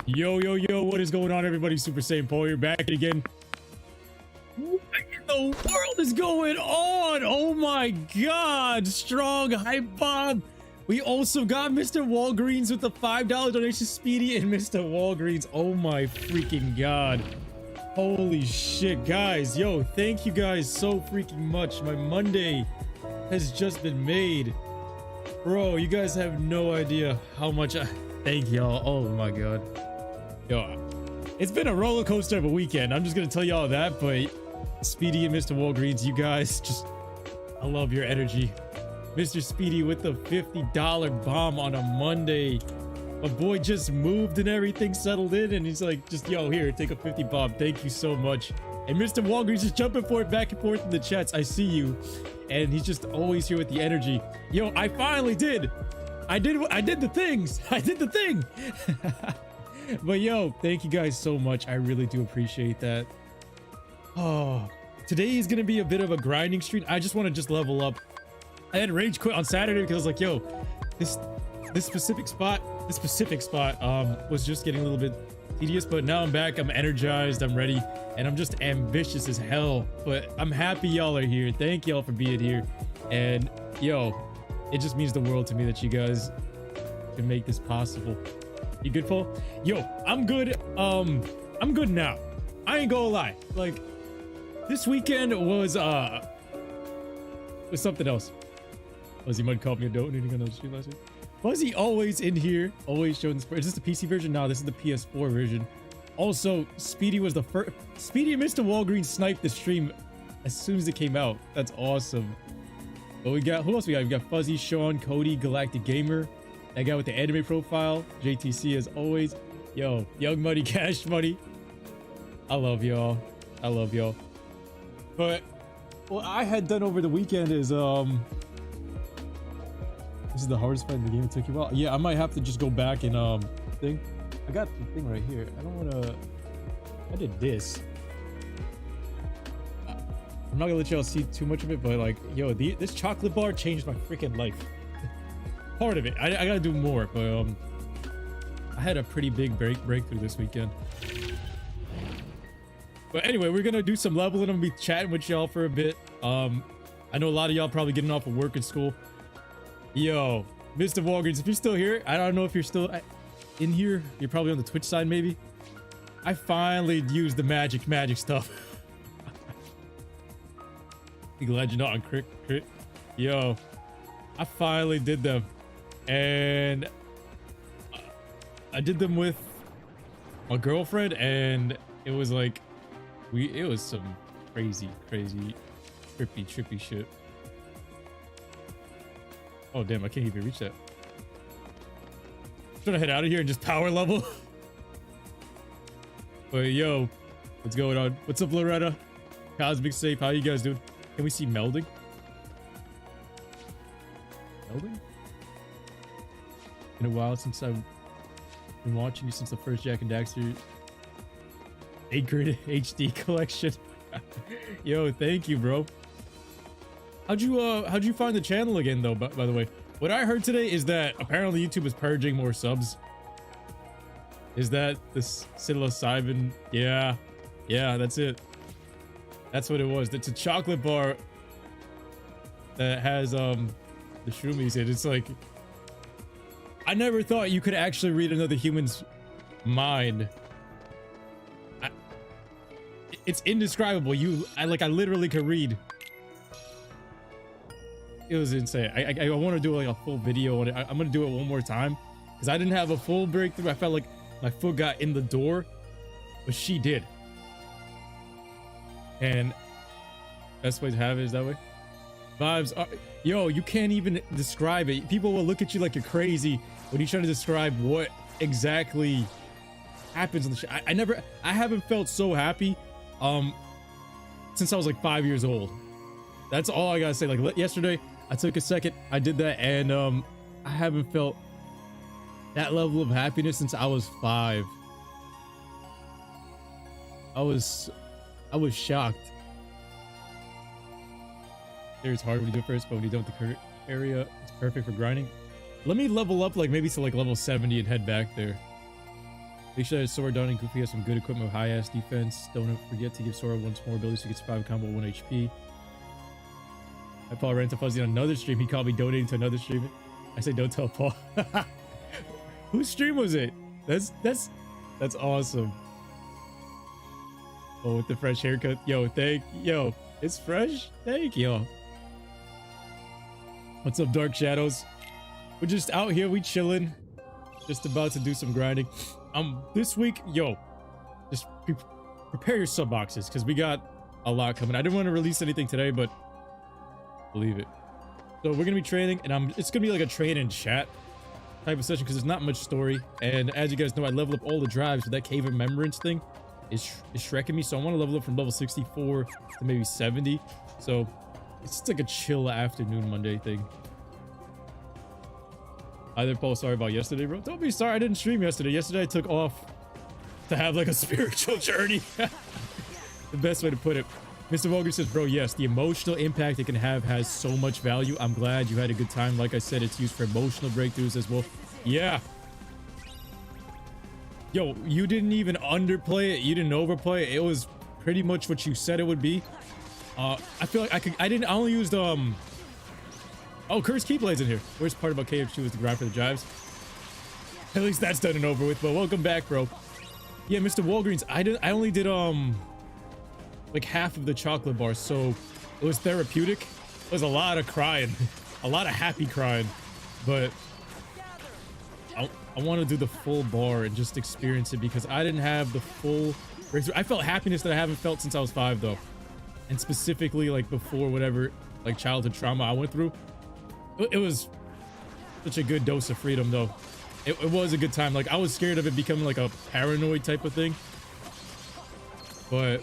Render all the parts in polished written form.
Yo, yo, yo, what is going on, everybody? Super Saiyan Paul here, back again. What in the world is going on? Oh my god, strong hype bomb. We also got Mr. Walgreens with the $5 donation, Speedy, and Mr. Walgreens. Oh my freaking god. Holy shit, guys. Yo, thank you guys so freaking much. My Monday has just been made. Bro, you guys have no idea how much thank y'all. Oh my god. Yo, it's been a roller coaster of a weekend. I'm just gonna tell y'all that, but Speedy and Mr. Walgreens, you guys just, I love your energy. Mr. Speedy with the $50 bomb on a Monday. My boy just moved and everything settled in, and he's like, just, yo, here, take a 50 bomb. Thank you so much. And Mr. Walgreens is jumping for it back and forth in the chats. I see you. And he's just always here with the energy. Yo, I finally did. I did the things. I did the thing. But yo, thank you guys so much. I really do appreciate that. Oh, today is gonna be a bit of a grinding stream. I just want to just level up. I had rage quit on Saturday because I was like, yo, this specific spot was just getting a little bit tedious, but now I'm back. I'm energized, I'm ready, and I'm just ambitious as hell. But I'm happy y'all are here. Thank y'all for being here. And yo, it just means the world to me that you guys can make this possible. You good, Paul? Yo, I'm good. I'm good now. I ain't gonna lie. Like, this weekend was something else. Fuzzy Mud called me a dope on the stream last week. Fuzzy always in here, always showing this. Is this the PC version? No, this is the PS4 version. Also, Speedy was the first. Speedy and Mr. Walgreens sniped the stream as soon as it came out. That's awesome. But we got, who else we got? We got Fuzzy, Sean, Cody, Galactic Gamer, that guy with the anime profile, JTC as always. Yo, Young Money, Cash Money. I love y'all. I love y'all. But what I had done over the weekend is this is the hardest fight in the game. It took you a while. Yeah, I might have to just go back and thing. I got the thing right here. I don't wanna. I did this. I'm not gonna let y'all see too much of it, but like, yo, this chocolate bar changed my freaking life. Part of it. I gotta do more, but I had a pretty big breakthrough this weekend. But anyway, we're gonna do some leveling. I'm gonna be chatting with y'all for a bit. I know a lot of y'all probably getting off of work and school. Yo, Mr. Walgreens, if you're still here, I don't know if you're still in here. You're probably on the Twitch side, maybe. I finally used the magic stuff. Be glad you're not on crit. Yo, I finally did them. And I did them with my girlfriend, and it was like it was some crazy trippy shit. Oh damn, I can't even reach that. I'm trying to head out of here and just power level. But yo, what's going on? What's up, Loretta? Cosmic Safe, how you guys doing? Can we see melding? Melding? Been a while since I've been watching you since the first Jack and Daxter 8-grid HD collection. Yo, thank you, bro. How'd you find the channel again, though? By the way, what I heard today is that apparently YouTube is purging more subs. Is that this psilocybin? Yeah, that's it. That's what it was. It's a chocolate bar that has the shroomies in it. It's like, I never thought you could actually read another human's mind. It's indescribable. I literally could read. It was insane. I want to do like a full video on it. I'm gonna do it one more time because I didn't have a full breakthrough. I felt like my foot got in the door, but she did. And best way to have it is that way. Vibes are, yo, you can't even describe it. People will look at you like you're crazy when you're trying to describe what exactly happens on the show. I haven't felt so happy since I was like 5 years old. That's all I gotta say. Like yesterday, I took a second, I did that, and I haven't felt that level of happiness since I was 5. I was shocked. It's hard when you do it first, but when you don't the current area, it's perfect for grinding. Let me level up like maybe to like level 70 and head back there. Make sure that Sora, Don, and Goofy have some good equipment with high-ass defense. Don't forget to give Sora once more abilities so he can survive a combo with 1 HP. I Paul ran to Fuzzy on another stream. He called me donating to another stream. I said, don't tell Paul. Whose stream was it? That's awesome. Oh, with the fresh haircut. Yo, it's fresh. Thank you. What's up, Dark Shadows? We're just out here. We chilling. Just about to do some grinding. This week, yo, just prepare your sub boxes because we got a lot coming. I didn't want to release anything today, but believe it. So we're gonna be training, and it's gonna be like a train and chat type of session because there's not much story. And as you guys know, I leveled up all the drives, but that Cave of Remembrance thing is shrekking me. So I want to level up from level 64 to maybe 70. So it's just like a chill afternoon Monday thing. Either Paul, sorry about yesterday, bro. Don't be sorry, I didn't stream yesterday. Yesterday I took off to have like a spiritual journey. The best way to put it. Mr. Vulgar says, bro, yes, the emotional impact it can have has so much value. I'm glad you had a good time. Like I said, it's used for emotional breakthroughs as well. Yeah. Yo, you didn't even underplay it. You didn't overplay it. It was pretty much what you said it would be. I feel like I only used, oh, Curse Keyblades in here. Worst part about KFC was the grind for the drives. At least that's done and over with, but welcome back, bro. Yeah, Mr. Walgreens, I only did, like half of the chocolate bars, so it was therapeutic. It was a lot of crying. A lot of happy crying. But I want to do the full bar and just experience it because I didn't have the full breakthrough. I felt happiness that I haven't felt since I was 5, though. And specifically, like, before whatever, like, childhood trauma I went through. It was such a good dose of freedom, though. It was a good time. Like, I was scared of it becoming like a paranoid type of thing. But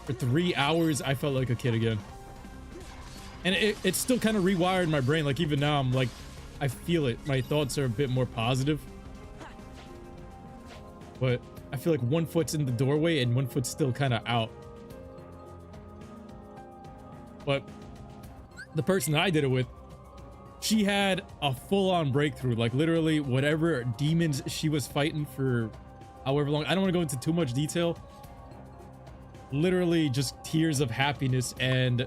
for 3 hours, I felt like a kid again. And it still kind of rewired my brain. Like, even now, I'm like, I feel it. My thoughts are a bit more positive. But I feel like one foot's in the doorway and one foot's still kind of out. But the person that I did it with, she had a full-on breakthrough. Like, literally, whatever demons she was fighting for however long. I don't want to go into too much detail. Literally, just tears of happiness, and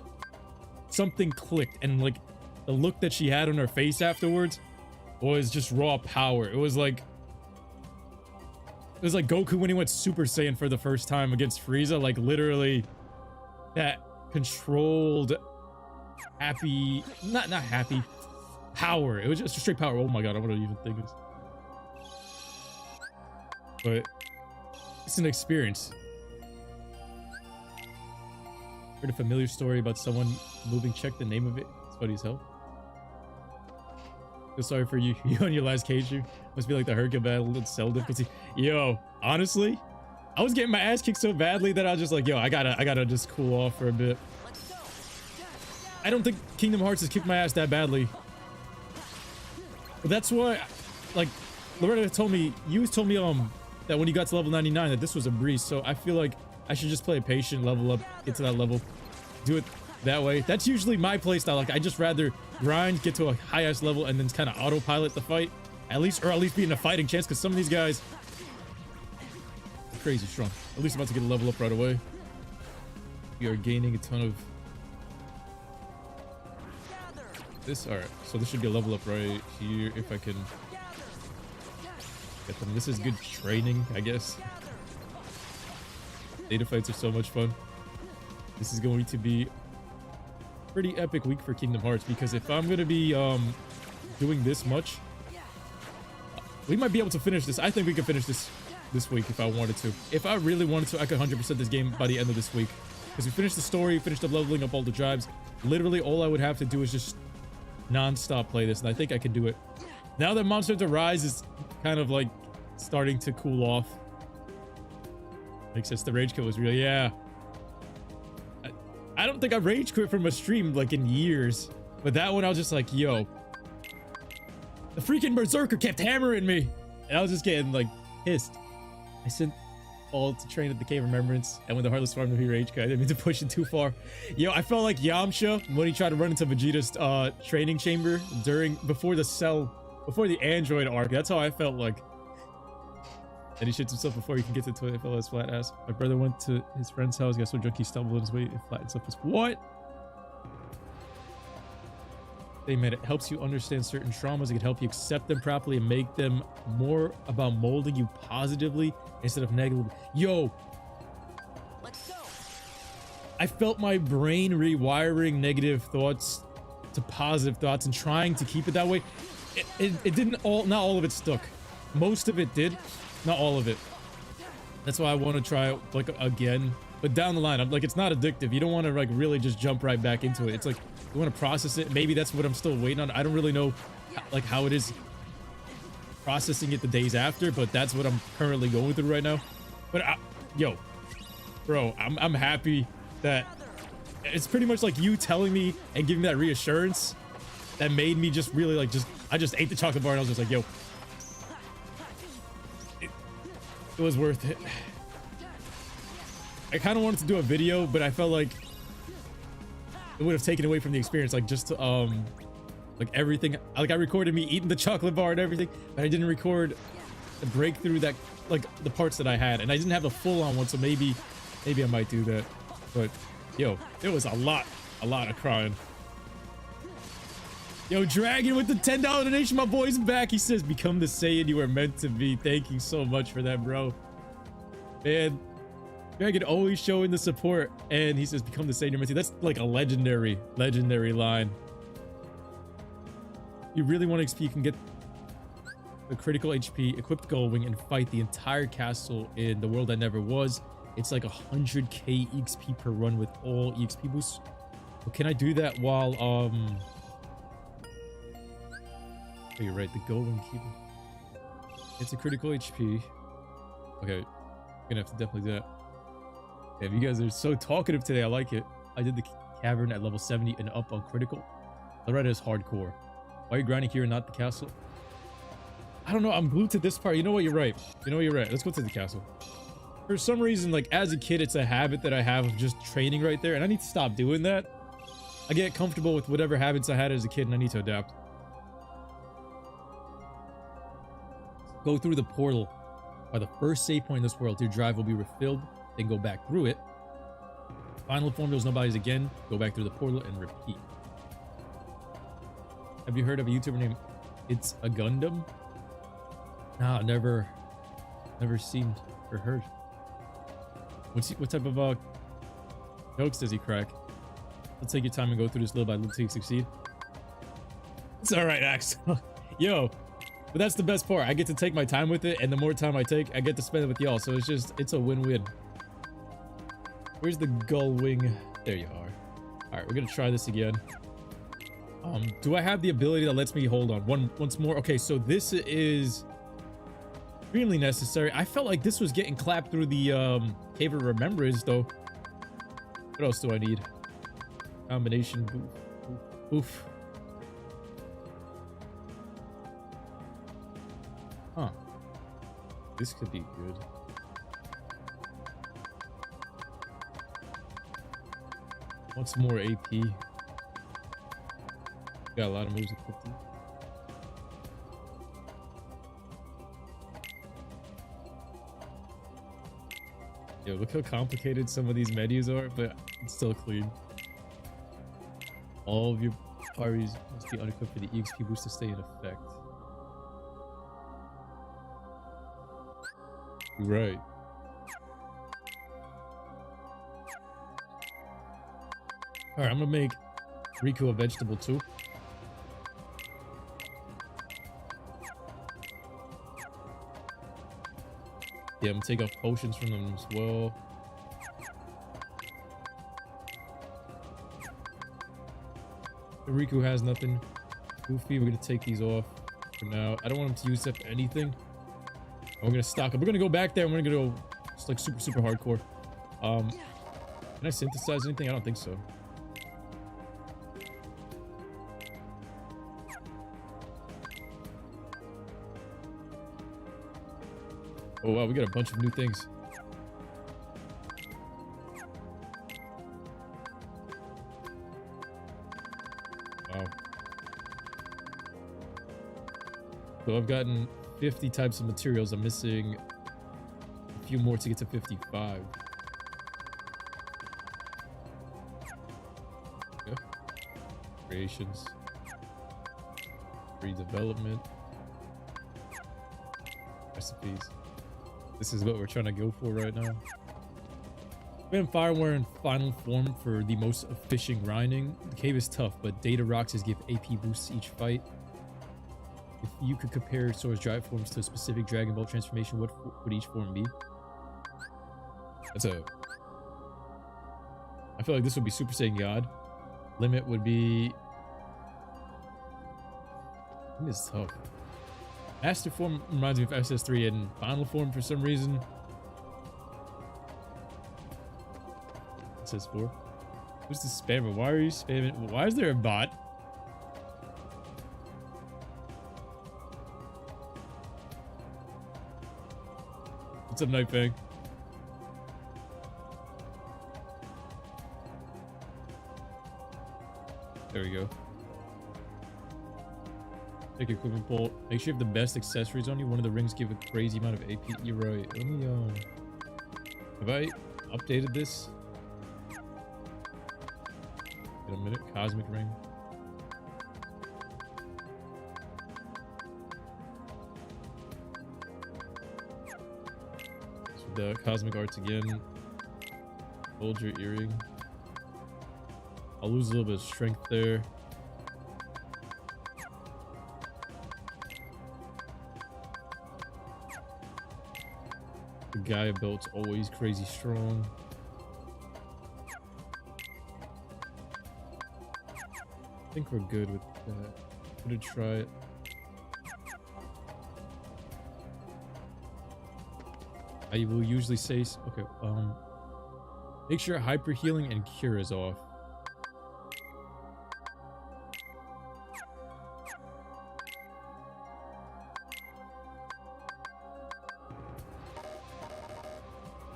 something clicked. And, like, the look that she had on her face afterwards was just raw power. It was like Goku when he went Super Saiyan for the first time against Frieza. Like, literally, that controlled happy, not happy, power. It was just straight power. Oh my god, I don't even think this. But it's an experience. Heard a familiar story about someone moving. Check the name of it. It's funny as hell. Feel sorry for you on your last cage. Must be like the Hercule battle and cell difficulty. Yo, honestly, I was getting my ass kicked so badly that I was just like, yo, I gotta just cool off for a bit. I don't think Kingdom Hearts has kicked my ass that badly. But that's why, like, Loretta told me, that when you got to level 99, that this was a breeze. So I feel like I should just play patient, level up, get to that level, do it that way. That's usually my playstyle. Like, I just rather grind, get to a high-ass level, and then kind of autopilot the fight. At least be in a fighting chance, because some of these guys are crazy strong. At least I'm about to get a level up right away. We are gaining a ton of this. All right, so this should be a level up right here if I can get them. This is good training, I guess. Data fights are so much fun. This is going to be a pretty epic week for Kingdom Hearts, because if I'm going to be doing this much, we might be able to finish this. I think we can finish this week if I wanted to. If I really wanted to, I could 100% this game by the end of this week. Because we finished the story, finished up leveling up all the drives. Literally, all I would have to do is just non-stop play this, and I think I can do it. Now that Monster Hunter Rise is kind of like starting to cool off. Makes sense. The rage quit was real. Yeah. I don't think I've rage quit from a stream like in years, but that one I was just like, yo, the freaking berserker kept hammering me, and I was just getting like pissed. I sent all to train at the Cave of Remembrance, and when the Heartless Farm, he rage quit. I didn't mean to push it too far. Yo, I felt like Yamcha when he tried to run into Vegeta's training chamber before the android arc. That's how I felt like. And he shits himself before he can get to the toilet. Fell his flat ass. My brother went to his friend's house, got so drunk he stumbled on his way and flattened himself. What? They made it helps you understand certain traumas. It can help you accept them properly and make them more about molding you positively instead of negatively. Yo, Let's go. I felt my brain rewiring negative thoughts to positive thoughts and trying to keep it that way. It didn't all, not all of it stuck. Most of it did, not all of it. That's why I want to try it like again, but down the line, I'm like, it's not addictive. You don't want to like really just jump right back into it. It's like, you want to process it. Maybe that's what I'm still waiting on. I don't really know like how it is processing it the days after, but that's what I'm currently going through right now. But yo, bro, I'm happy that it's pretty much like you telling me and giving me that reassurance that made me just really like I just ate the chocolate bar and I was just like, yo, it was worth it. I kind of wanted to do a video, but I felt like it would have taken away from the experience, like just like everything. Like I recorded me eating the chocolate bar and everything, but I didn't record the breakthrough that like the parts that I had, and I didn't have the full-on one, so maybe I might do that. But yo, there was a lot of crying. Yo, Dragon with the $10 donation, my boy's back. He says, become the Saiyan you were meant to be. Thank you so much for that, bro. Man, Dragon always showing the support, and he says, become the Saiyan you're meant to. That's like a legendary line. You really want XP, you can get the critical HP, equipped Gullwing, and fight the entire castle in the world that never was. It's like 100k EXP per run with all EXP boosts. But can I do that while oh, you're right, the Gullwing keeper. It's a critical HP. Okay, gonna have to definitely do that. Yeah, you guys are so talkative today. I like it. I did the cavern at level 70 and up on critical. The red is hardcore. Why are you grinding here and not the castle? I don't know. I'm glued to this part. You know what? You're right. Let's go to the castle. For some reason, like as a kid, it's a habit that I have of just training right there, and I need to stop doing that. I get comfortable with whatever habits I had as a kid, and I need to adapt. Go through the portal. By the first save point in this world, your drive will be refilled. Then go back through it. Final form, there's no bodies again. Go back through the portal and repeat. Have you heard of a YouTuber named It's a Gundam? Nah, never seen or heard. What type of jokes does he crack? Let's take your time and go through this little by little till you succeed. It's all right, Axel. Yo, but that's the best part. I get to take my time with it, and the more time I take, I get to spend it with y'all. So it's a win-win. Where's the Gullwing? There you are. All right, we're gonna try this again. Do I have the ability that lets me hold on once more? Okay, so this is extremely necessary. I felt like this was getting clapped through the Cave of Remembrance, though. What else do I need? Combination. Oof. Huh. This could be good. What's more AP? Got a lot of moves equipped. Yo, look how complicated some of these menus are, but it's still clean. All of your parties must be unequipped for the EXP boost to stay in effect. Right. Alright, I'm gonna make Riku a vegetable too. Yeah, I'm gonna take off potions from them as well. Riku has nothing. Goofy, we're gonna take these off for now. I don't want him to use that for anything. We're gonna stock up. We're gonna go back there and we're gonna go just like super hardcore. Can I synthesize anything? I don't think so. Oh wow, we got a bunch of new things. Wow. So I've gotten 50 types of materials. I'm missing few more to get to 55. Yeah. Creations. Redevelopment. Recipes. This is what we're trying to go for right now. Vampire in final form for the most efficient grinding. The cave is tough, but data roxes give AP boosts each fight. If you could compare Sora's drive forms to a specific Dragon Ball transformation, what would each form be? I feel like this would be Super Saiyan God. Limit would be... I think it's tough. Master form reminds me of SS3, and final form for some reason. SS4. Who's the spammer? Why are you spamming? Why is there a bot? What's up, Night Fang? There we go. Take equipment bolt. Make sure you have the best accessories on you. One of the rings give a crazy amount of AP. You're right. Let me, have I updated this? In a minute. Cosmic ring. So the cosmic arts again. Hold your earring. I'll lose a little bit of strength there. The Gaia belt's always crazy strong. I think we're good with that. I'm gonna try it. I will usually say, okay, make sure hyper healing and cure is off.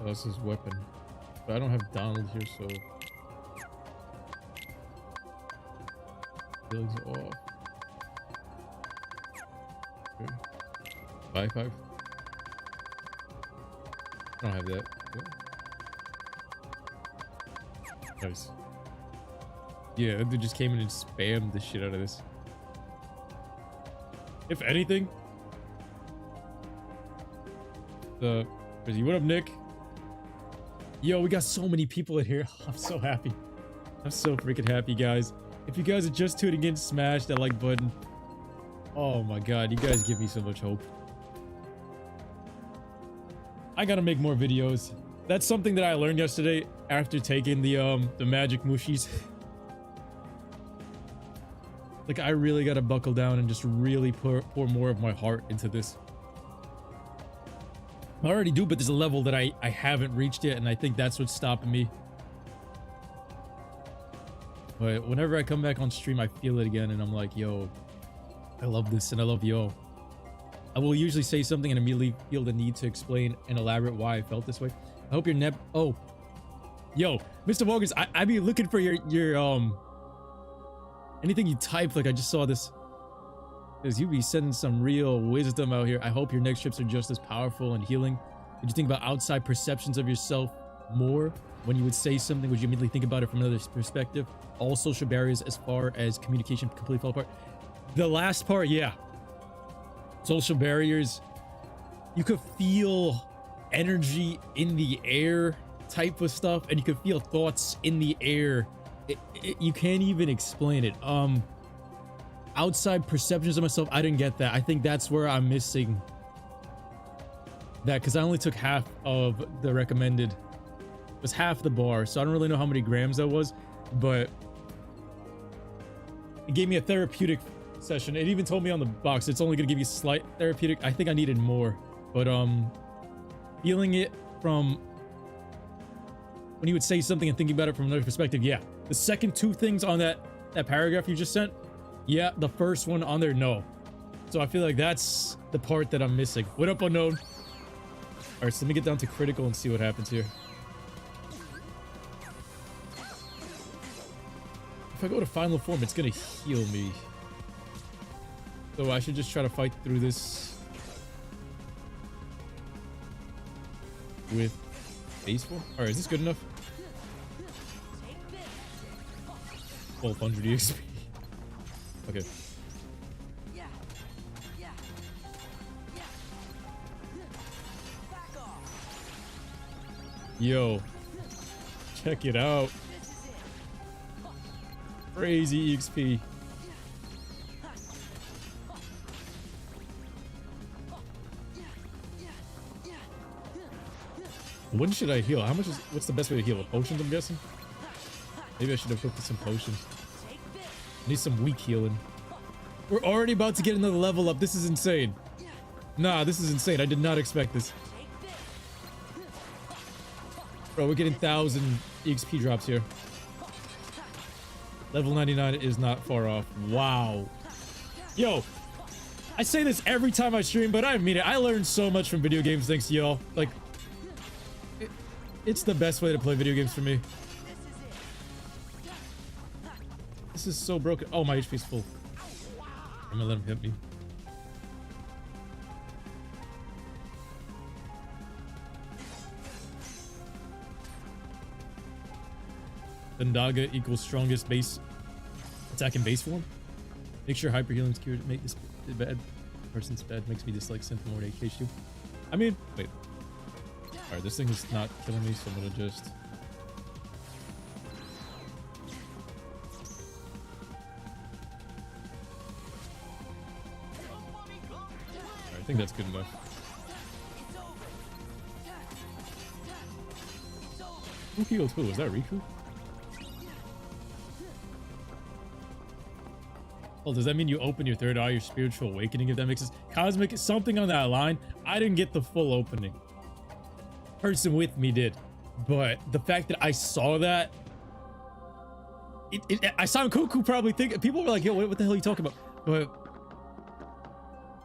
Oh, this is weapon. But I don't have Donald here, so healing's off. Okay. 5-5. I don't have that. Okay. Nice. Yeah, that dude just came in and spammed the shit out of this. If anything, what up, Nick? Yo, we got so many people in here. I'm so happy. I'm so freaking happy, guys. If you guys are just tuning in, smash that like button. Oh my god, you guys give me so much hope. I gotta make more videos. That's something that I learned yesterday after taking the magic mushies. Like, I really gotta buckle down and just really pour more of my heart into this. I already do, but there's a level that I haven't reached yet, and I think that's what's stopping me. But whenever I come back on stream, I feel it again, and I'm like, yo, I love this, and I love yo. I will usually say something and immediately feel the need to explain and elaborate why I felt this way. I hope your oh. Yo, Mr. Morgans, I be looking for your anything you type. Like, I just saw this. Because you be sending some real wisdom out here. I hope your next trips are just as powerful and healing. Did you think about outside perceptions of yourself more? When you would say something, would you immediately think about it from another perspective? All social barriers as far as communication completely fall apart. The last part, yeah. Social barriers. You could feel energy in the air type of stuff. And you could feel thoughts in the air. You can't even explain it. Outside perceptions of myself, I didn't get that. I think that's where I'm missing that, because I only took half of the recommended. It was half the bar, so I don't really know how many grams that was, but it gave me a therapeutic session. It even told me on the box it's only gonna give you slight therapeutic. I think I needed more, but feeling it from when you would say something and thinking about it from another perspective, yeah. The second two things on that paragraph you just sent, yeah. The first one on there, no. So I feel like that's the part that I'm missing. What up, unknown? All right, so let me get down to critical and see what happens here. If I go to final form, it's gonna heal me. So I should just try to fight through this. with base form. All right, is this good enough? 1200 EXP. Okay. Yo, check it out. Crazy EXP. When should I heal? How much is, what's the best way to heal? With potions, I'm guessing? Maybe I should have cooked some potions. Need some weak healing. We're already about to get another level up. This is insane. Nah, this is insane. I did not expect this. Bro, we're getting 1,000 EXP drops here. Level 99 is not far off. Wow. Yo, I say this every time I stream, but I mean it. I learned so much from video games thanks to y'all. Like, it's the best way to play video games for me. This is so broken. Oh, my HP is full. I'm gonna let him hit me. Bendaga equals strongest base attack in base form. Make sure hyper healing's cured. Make this bad person's bad. Makes me dislike Sentinel more HQ. I mean, wait. Alright, this thing is not killing me, so I'm gonna just. Alright, I think that's good enough. Who healed who? Was that Riku? Oh, does that mean you open your third eye, your spiritual awakening, if that makes sense? Cosmic, something on that line. I didn't get the full opening. Person with me did. But the fact that I saw that, I saw Kuku probably think, people were like, yo, what the hell are you talking about? But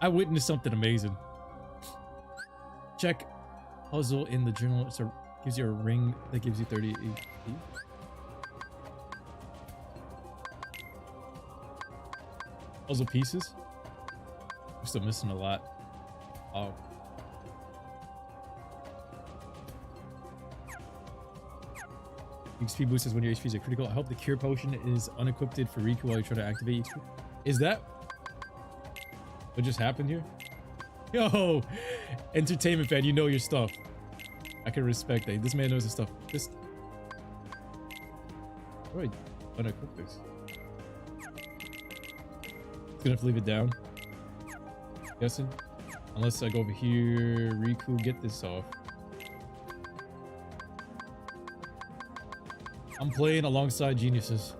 I witnessed something amazing. Check puzzle in the journal. It gives you a ring that gives you 30 HP. Puzzle pieces. We're still missing a lot. Oh. XP boost is when your HP is critical. I hope the cure potion is unequipped for Riku while you try to activate XP. Is that what just happened here? Yo, entertainment fan, you know your stuff. I can respect that. This man knows his stuff. This. How do I unequip this? Gonna have to leave it down. Guessing. Unless I go over here, Riku, get this off. I'm playing alongside geniuses.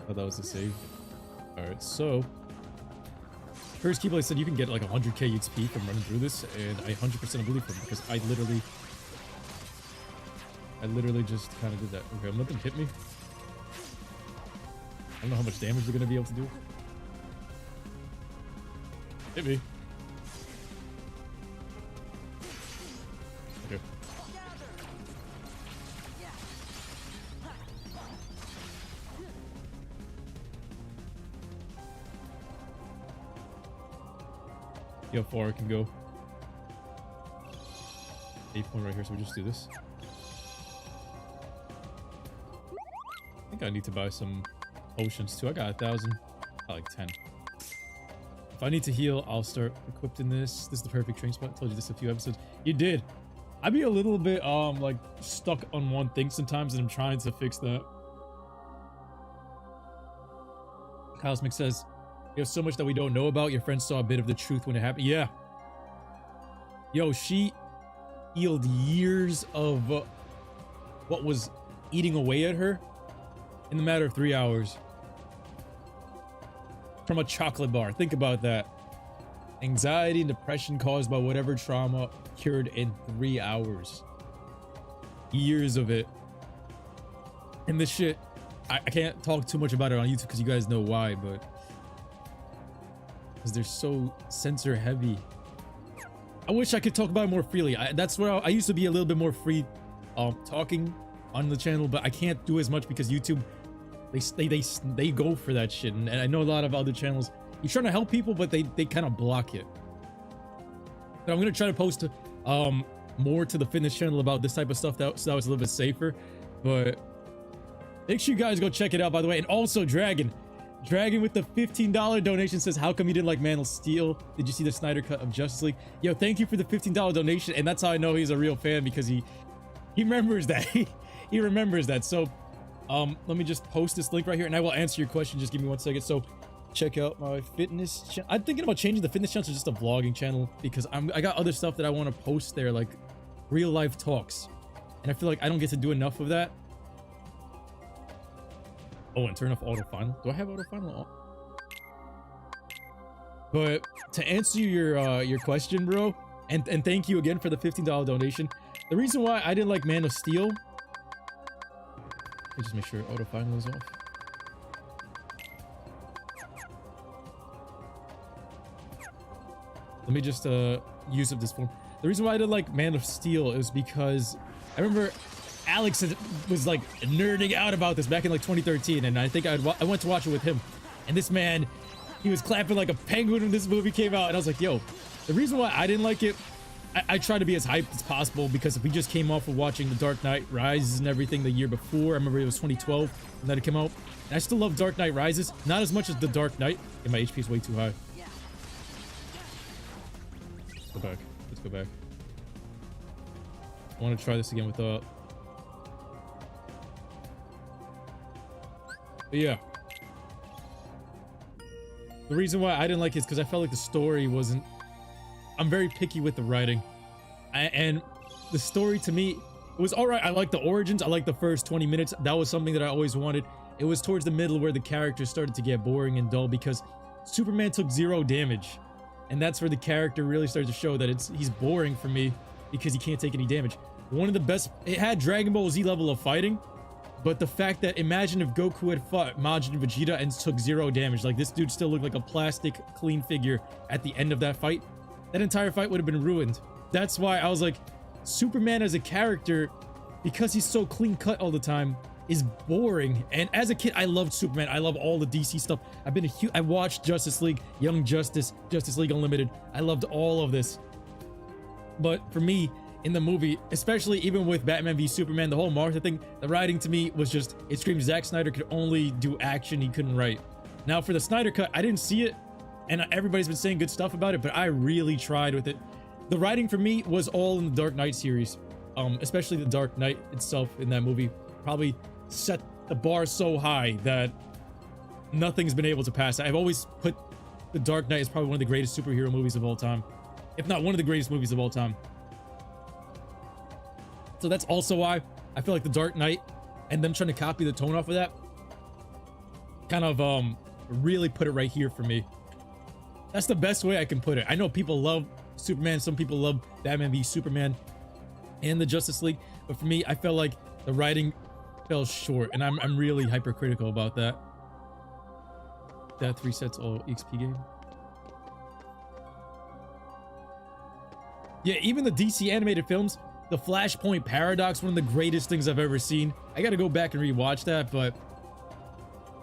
Oh, that was the save. Alright, so first Keyblade said you can get like 100k XP from running through this, and I 100% believe him because I literally just kind of did that. Okay, I'm letting them hit me. I don't know how much damage they're gonna be able to do. Hit me. Okay. See how far I can go. 8 point right here, so we'll just do this. I think I need to buy some potions too. I got 1,000. I like 10. If I need to heal, I'll start equipping this. This is the perfect train spot. I told you this a few episodes. You did. I'd be a little bit like stuck on one thing sometimes, and I'm trying to fix that. Cosmic says, "There's so much that we don't know about. Your friend saw a bit of the truth when it happened." Yeah. Yo, she healed years of what was eating away at her in the matter of 3 hours. From a chocolate bar. Think about that. Anxiety and depression caused by whatever trauma cured in 3 hours. Years of it. And this shit, I can't talk too much about it on YouTube because you guys know why, but because they're so censor heavy. I wish I could talk about it more freely. That's where I used to be a little bit more free talking on the channel, but I can't do as much because YouTube, they go for that shit. And I know a lot of other channels, you're trying to help people, but they kind of block it. But I'm gonna try to post more to the fitness channel about this type of stuff that was a little bit safer. But make sure you guys go check it out, by the way. And also Dragon with the $15 donation says, how come you didn't like Man of Steel? Did you see the Snyder cut of Justice League? Yo, thank you for the $15 donation. And that's how I know he's a real fan, because he remembers that. He remembers that. So let me just post this link right here and I will answer your question. Just give me 1 second. So check out my fitness channel. I'm thinking about changing the fitness channel to just a vlogging channel, because I got other stuff that I want to post there, like real life talks, and I feel like I don't get to do enough of that. Oh, and turn off auto final. Do I have auto final on? But to answer your question, bro, and thank you again for the $15 donation. The reason why I didn't like Man of Steel, let me just make sure auto final is off. Let me just use up this form. The reason why I didn't like Man of Steel is because I remember Alex was like nerding out about this back in like 2013, and I think I went to watch it with him, and this man, he was clapping like a penguin when this movie came out, and I was like, yo, the reason why I didn't like it, I try to be as hyped as possible, because we just came off of watching The Dark Knight Rises and everything the year before. I remember it was 2012 when that came out, and I still love Dark Knight Rises, not as much as The Dark Knight, and my HP is way too high. Let's go back. Let's go back. I want to try this again with but yeah, the reason why I didn't like it is because I felt like the story wasn't, I'm very picky with the writing, and the story to me, it was all right. I like the origins. I like the first 20 minutes. That was something that I always wanted. It was towards the middle where the characters started to get boring and dull, because Superman took 0 damage, and that's where the character really started to show that he's boring for me, because he can't take any damage. One of the best, it had Dragon Ball Z level of fighting, but the fact that, imagine if Goku had fought Majin and Vegeta and took 0 damage, like this dude still looked like a plastic clean figure at the end of that fight. That entire fight would have been ruined. That's why I was like, Superman as a character, because he's so clean cut all the time, is boring. And as a kid, I loved Superman. I love all the DC stuff. I watched Justice League, Young Justice, Justice League Unlimited. I loved all of this. But for me, in the movie, especially even with Batman v Superman, the whole Martha thing, the writing to me was just, it screamed Zack Snyder could only do action, he couldn't write. Now for the Snyder cut, I didn't see it, and everybody's been saying good stuff about it, but I really tried with it. The writing for me was all in the Dark Knight series, especially the Dark Knight itself in that movie probably set the bar so high that nothing's been able to pass. I've always put the Dark Knight as probably one of the greatest superhero movies of all time, if not one of the greatest movies of all time. So that's also why I feel like the Dark Knight and them trying to copy the tone off of that kind of really put it right here for me. That's the best way I can put it. I know people love Superman, some people love Batman v Superman and the Justice League, but for me, I felt like the writing fell short, and I'm really hypercritical about that. That resets all XP game. Yeah, even the DC animated films, the Flashpoint Paradox, one of the greatest things I've ever seen. I gotta go back and rewatch that, but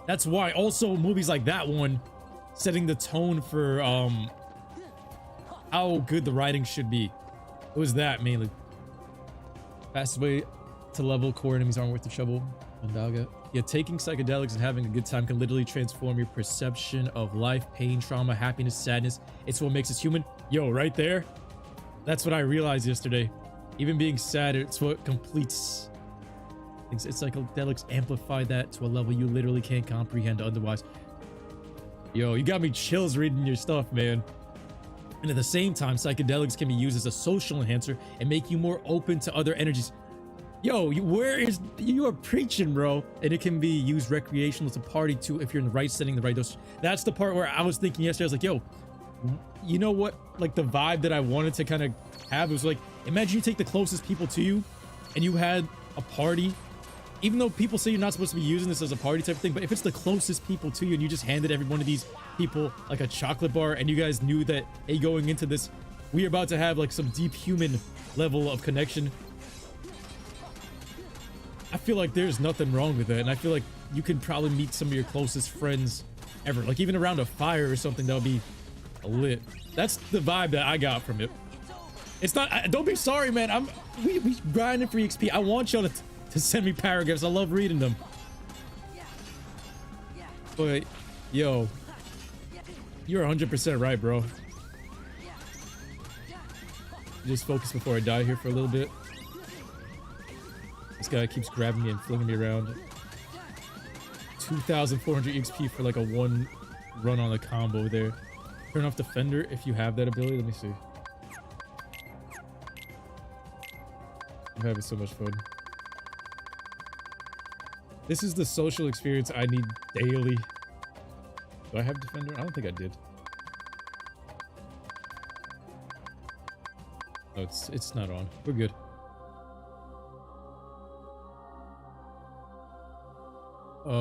that's why also movies like that one setting the tone for how good the writing should be. It was that mainly. Fastest way to level core enemies aren't worth the trouble. Ondaga. Yeah, taking psychedelics and having a good time can literally transform your perception of life, pain, trauma, happiness, sadness. It's what makes us human. Yo, right there. That's what I realized yesterday. Even being sad, it's what completes things. It's psychedelics amplify that to a level you literally can't comprehend otherwise. Yo, you got me chills reading your stuff, man. And at the same time, psychedelics can be used as a social enhancer and make you more open to other energies. Yo, you are preaching, bro. And it can be used recreational to party too if you're in the right setting, the right dose. That's the part where I was thinking yesterday. I was like, yo, you know what? Like the vibe that I wanted to kind of have was like, imagine you take the closest people to you and you had a party, even though people say you're not supposed to be using this as a party type of thing, but if it's the closest people to you and you just handed every one of these people like a chocolate bar and you guys knew that, hey, going into this, we're about to have like some deep human level of connection. I feel like there's nothing wrong with that. And I feel like you can probably meet some of your closest friends ever, like even around a fire or something. That'll be lit. That's the vibe that I got from it. It's not. Don't be sorry, man. We grinding for EXP. I want y'all to send me paragraphs. I love reading them. But yo, you're 100% right, bro. Just focus before I die here for a little bit. This guy keeps grabbing me and flinging me around. 2,400 EXP for like a one run on the combo there. Turn off Defender if you have that ability. Let me see. I'm having so much fun. This is the social experience I need daily. Do I have Defender? I don't think I did. Oh, it's not on. We're good.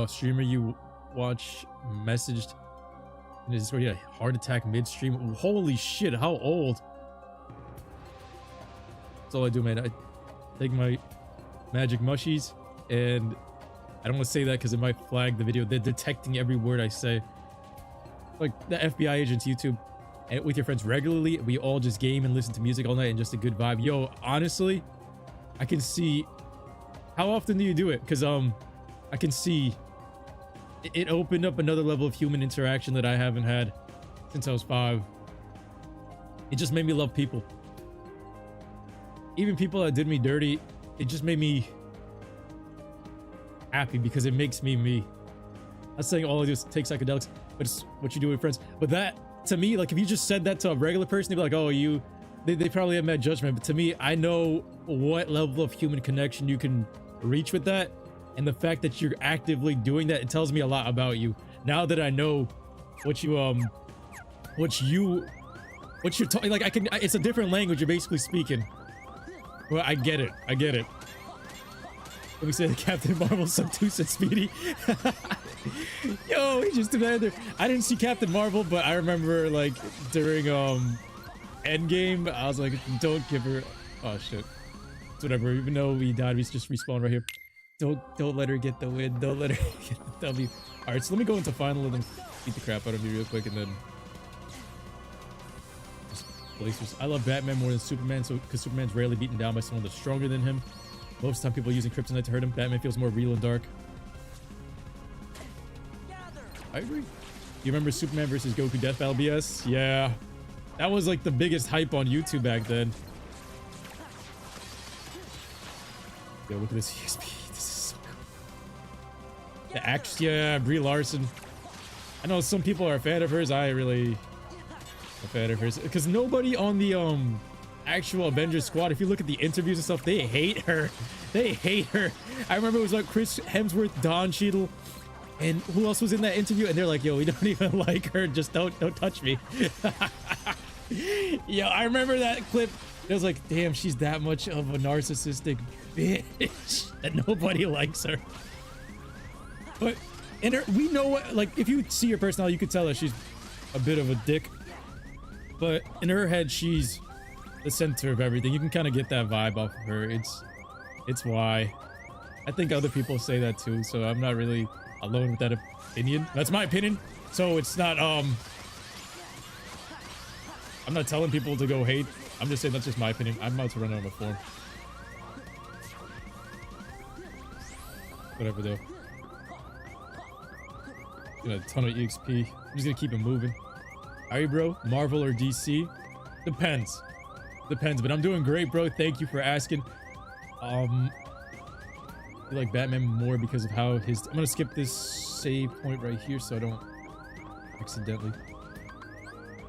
Streamer you watch messaged in his Discord, yeah, heart attack midstream. Holy shit, how old? That's all I do, man. I take my magic mushies, and I don't want to say that because it might flag the video. They're detecting every word I say. Like the FBI agents YouTube, and with your friends regularly, we all just game and listen to music all night and just a good vibe. Yo, honestly, I can see. How often do you do it? Because I can see it opened up another level of human interaction that I haven't had since I was 5. It just made me love people. Even people that did me dirty, it just made me happy because it makes me me. I'm not saying all I do is take psychedelics, but it's what you do with friends. But that, to me, like if you just said that to a regular person, they'd be like, oh, they probably have mad judgment. But to me, I know what level of human connection you can reach with that. And the fact that you're actively doing that, it tells me a lot about you. Now that I know what you're talking, like it's a different language you're basically speaking. Well, I get it. I get it. Let me say the Captain Marvel sub 2 said Speedy. Yo, he just did that. I didn't see Captain Marvel, but I remember like during Endgame, I was like, don't give her. Oh shit. It's whatever. Even though we died, we just respawned right here. Don't let her get the win. Don't let her get the W. All right, so let me go into final and then beat the crap out of you real quick, and then just Blazers. I love Batman more than Superman, so because Superman's rarely beaten down by someone that's stronger than him. Most of the time, people are using kryptonite to hurt him. Batman feels more real and dark. I agree. You remember Superman versus Goku Death Battle BS? Yeah, that was like the biggest hype on YouTube back then. Yo, look at this ESP. The actress, yeah, Brie Larson. I know some people are a fan of hers. I really am a fan of hers because nobody on the actual Avengers squad, if you look at the interviews and stuff, they hate her. They hate her. I remember it was like Chris Hemsworth, Don Cheadle, and who else was in that interview? And they're like, "Yo, we don't even like her. Just don't touch me." Yo, I remember that clip. It was like, damn, she's that much of a narcissistic bitch that nobody likes her. But in her, we know what, like, if you see her personality, you could tell that she's a bit of a dick. But in her head, she's the center of everything. You can kind of get that vibe off of her. It's why. I think other people say that too, so I'm not really alone with that opinion. That's my opinion. So it's not, I'm not telling people to go hate. I'm just saying that's just my opinion. I'm about to run out of form. Whatever though. Got a ton of EXP. I'm just gonna keep it moving. Are you, bro? Marvel or DC? Depends. Depends, but I'm doing great, bro. Thank you for asking. I like Batman more because of how his... I'm gonna skip this save point right here so I don't accidentally...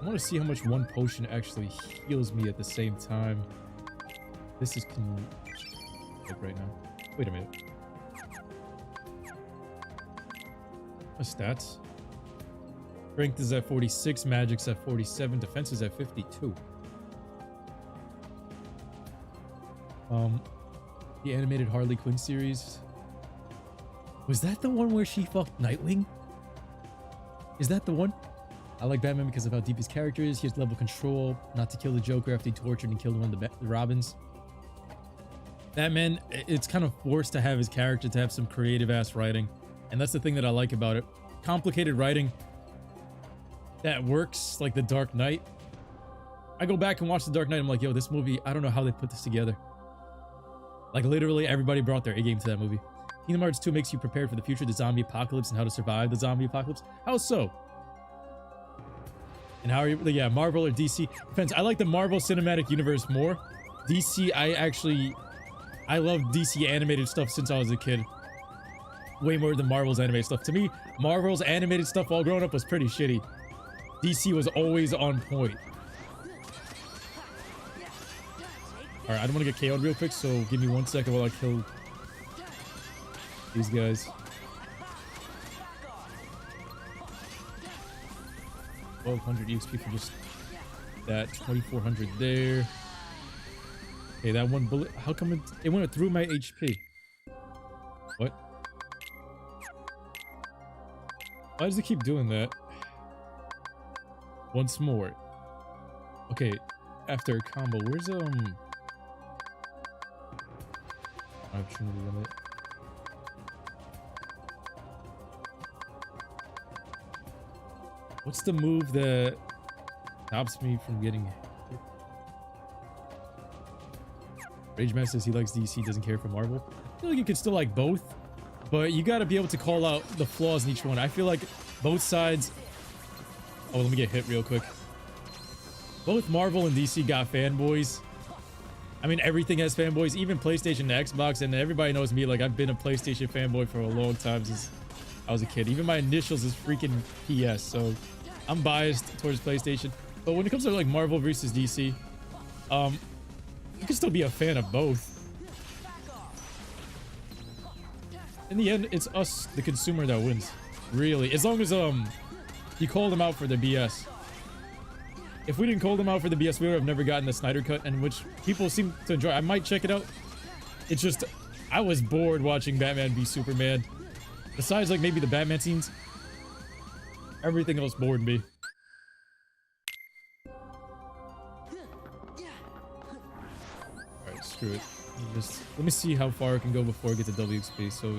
I want to see how much one potion actually heals me at the same time. This is... like right now. Wait a minute. My stats. Strength is at 46, magic's at 47, defense is at 52. The animated Harley Quinn series. Was that the one where she fucked Nightwing? Is that the one? I like Batman because of how deep his character is. He has level control, not to kill the Joker after he tortured and killed one of the Robins. Batman, it's kind of forced to have his character to have some creative ass writing. And that's the thing that I like about it. Complicated writing that works, like The Dark Knight. I go back and watch The Dark Knight. I'm like, yo, this movie, I don't know how they put this together. Like, literally, everybody brought their A game to that movie. Kingdom Hearts 2 makes you prepared for the future, the zombie apocalypse, and how to survive the zombie apocalypse. How so? And how are you? Yeah, Marvel or DC? Depends. I like the Marvel Cinematic Universe more. DC, I love DC animated stuff since I was a kid. Way more than Marvel's animated stuff. To me, Marvel's animated stuff all growing up was pretty shitty. DC was always on point. Alright, I don't want to get KO'd real quick, so give me 1 second while I kill these guys. 1200 EXP for just that. 2400 there. Okay, that one bullet. How come it went through my HP? What? Why does it keep doing that? Once more. Okay, after a combo, where's opportunity limit? What's the move that stops me from getting hit? Rage Man says he likes DC, doesn't care for Marvel. I feel like you could still like both, but you gotta be able to call out the flaws in each one. I feel like both sides... Oh, let me get hit real quick. Both Marvel and DC got fanboys. I mean, everything has fanboys, even PlayStation and Xbox, and everybody knows me. Like, I've been a PlayStation fanboy for a long time since I was a kid. Even my initials is freaking PS, so I'm biased towards PlayStation. But when it comes to like Marvel versus DC, you can still be a fan of both. In the end, it's us, the consumer, that wins. Really, as long as you call them out for the BS. If we didn't call them out for the BS, we would have never gotten the Snyder Cut, and which people seem to enjoy. I might check it out. It's just, I was bored watching Batman v Superman. Besides, like, maybe the Batman scenes, everything else bored me. Alright, screw it. Let me see how far I can go before I get to WXP, so...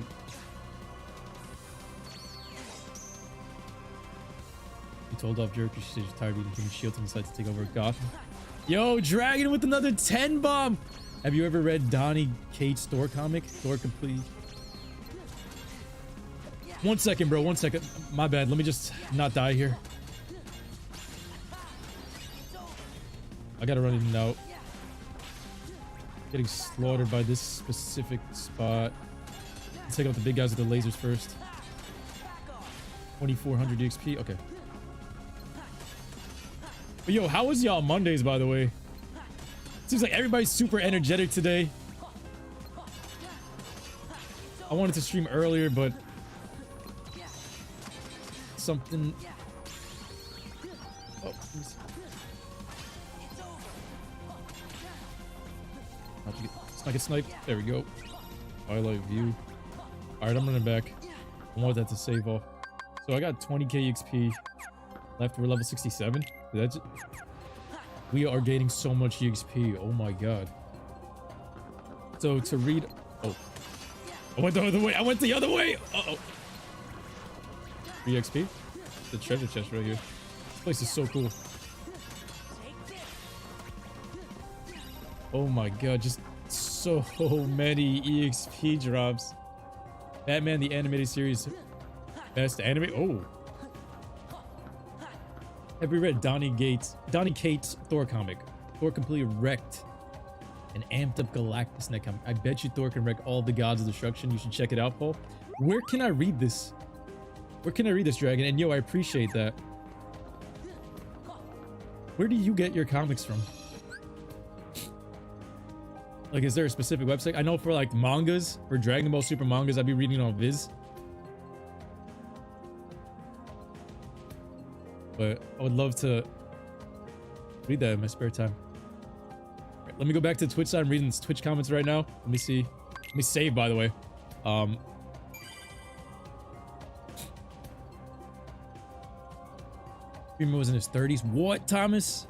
You told off Jericho, she said she's tired of eating human shields and decided to take over Gotham. Yo, Dragon with another 10 bomb! Have you ever read Donny Cates' Thor comic? Thor Complete. 1 second, bro. 1 second. My bad. Let me just not die here. I gotta run in and out. Getting slaughtered by this specific spot. Let's take out the big guys with the lasers first. 2400 XP. Okay. But yo, how was y'all Mondays, by the way? Seems like everybody's super energetic today. I wanted to stream earlier, but something... Oh, let's not get sniped. There we go. Highlight view. Alright, I'm running back. I want that to save off. So I got 20k XP left. We're level 67. That's... We are gaining so much XP. Oh my god. So to read... Oh. I went the other way. I went the other way. Uh-oh. 3 XP? The treasure chest right here. This place is so cool. Oh my god, just so many EXP drops. Batman the Animated Series. Best anime. Oh. Have you read Donny Cates' Thor comic? Thor completely wrecked an amped up Galactus in that comic. I bet you Thor can wreck all the gods of destruction. You should check it out, Paul. Where can I read this? Where can I read this, Dragon? And yo, I appreciate that. Where do you get your comics from? Like, is there a specific website? I know for like mangas, for Dragon Ball Super mangas, I'd be reading on Viz. But I would love to read that in my spare time. Right, let me go back to the Twitch side. I'm reading Twitch comments right now. Let me see. Let me save, by the way. Freeman was in his 30s. What, Thomas?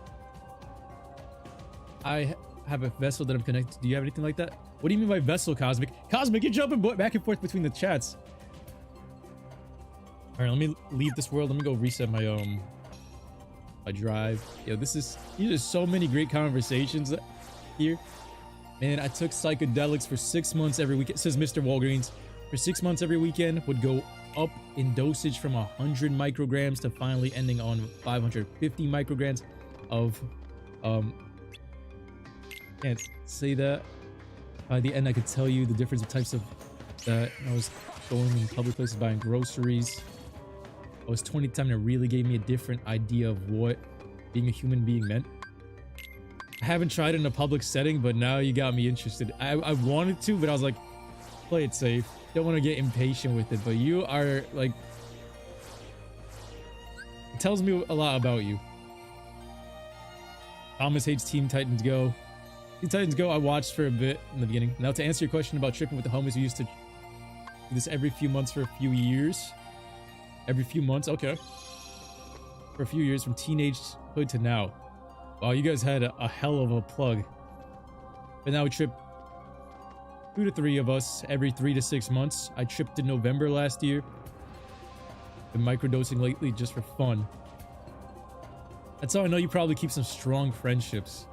I have a vessel that I'm connected to. Do you have anything like that? What do you mean by vessel, Cosmic? Cosmic, you're jumping back and forth between the chats. All right, let me leave this world. Let me go reset my a drive. Yo, these are so many great conversations here. Man, I took psychedelics for 6 months every weekend, says Mr. Walgreens. For 6 months every weekend, would go up in dosage from 100 micrograms to finally ending on 550 micrograms of, can't say that. By the end, I could tell you the difference of types of that. I was going in public places, buying groceries. I was 20 at the time, and it really gave me a different idea of what being a human being meant. I haven't tried it in a public setting, but now you got me interested. I wanted to, but I was like, play it safe. Don't want to get impatient with it, but you are like, it tells me a lot about you. Thomas hates Teen Titans Go. Teen Titans Go, I watched for a bit in the beginning. Now to answer your question about tripping with the homies, we used to do this every few months for a few years. Every few months, okay. For a few years, from teenagehood to now. Wow, you guys had a hell of a plug. But now we trip 2 to 3 of us every 3 to 6 months. I tripped in November last year. Been microdosing lately just for fun. That's how I know you probably keep some strong friendships.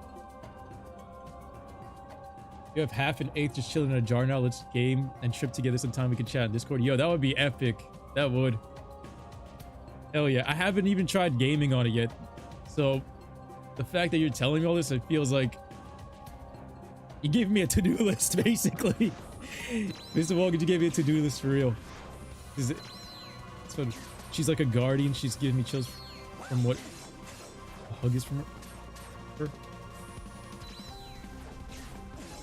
You have half an eighth just chilling in a jar now. Let's game and trip together sometime. We can chat in Discord. Yo, that would be epic. That would. Hell yeah. I haven't even tried gaming on it yet. So the fact that you're telling me all this, it feels like you gave me a to-do list, basically. Mr. Walgreens, you gave me a to-do list for real. Is it? So she's like a guardian. She's giving me chills from what a hug is from her.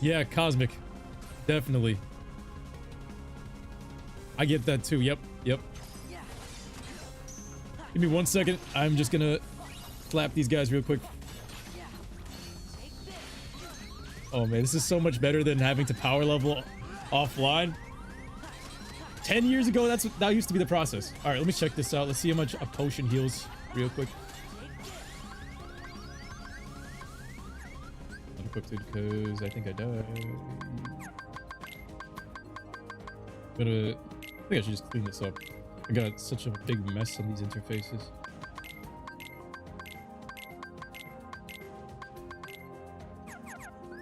Yeah, cosmic. Definitely. I get that too. Yep. Give me 1 second. I'm just gonna slap these guys real quick. Oh man, this is so much better than having to power level offline. 10 years ago, that used to be the process. All right, let me check this out. Let's see how much a potion heals real quick. Unequipped because I think I died. I think I should just clean this up. I got such a big mess on these interfaces.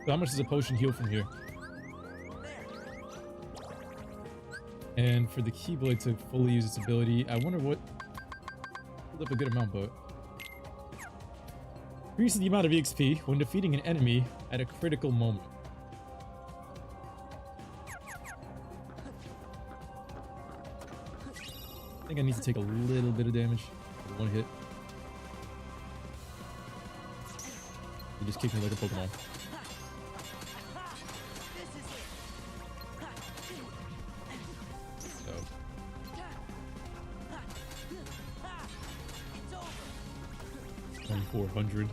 So how much does a potion heal from here? And for the Keyblade to fully use its ability, I wonder what... Build up a good amount, but... Increases the amount of EXP when defeating an enemy at a critical moment. I think I need to take a little bit of damage. One hit. You just kick me like a Pokemon. So. 2400.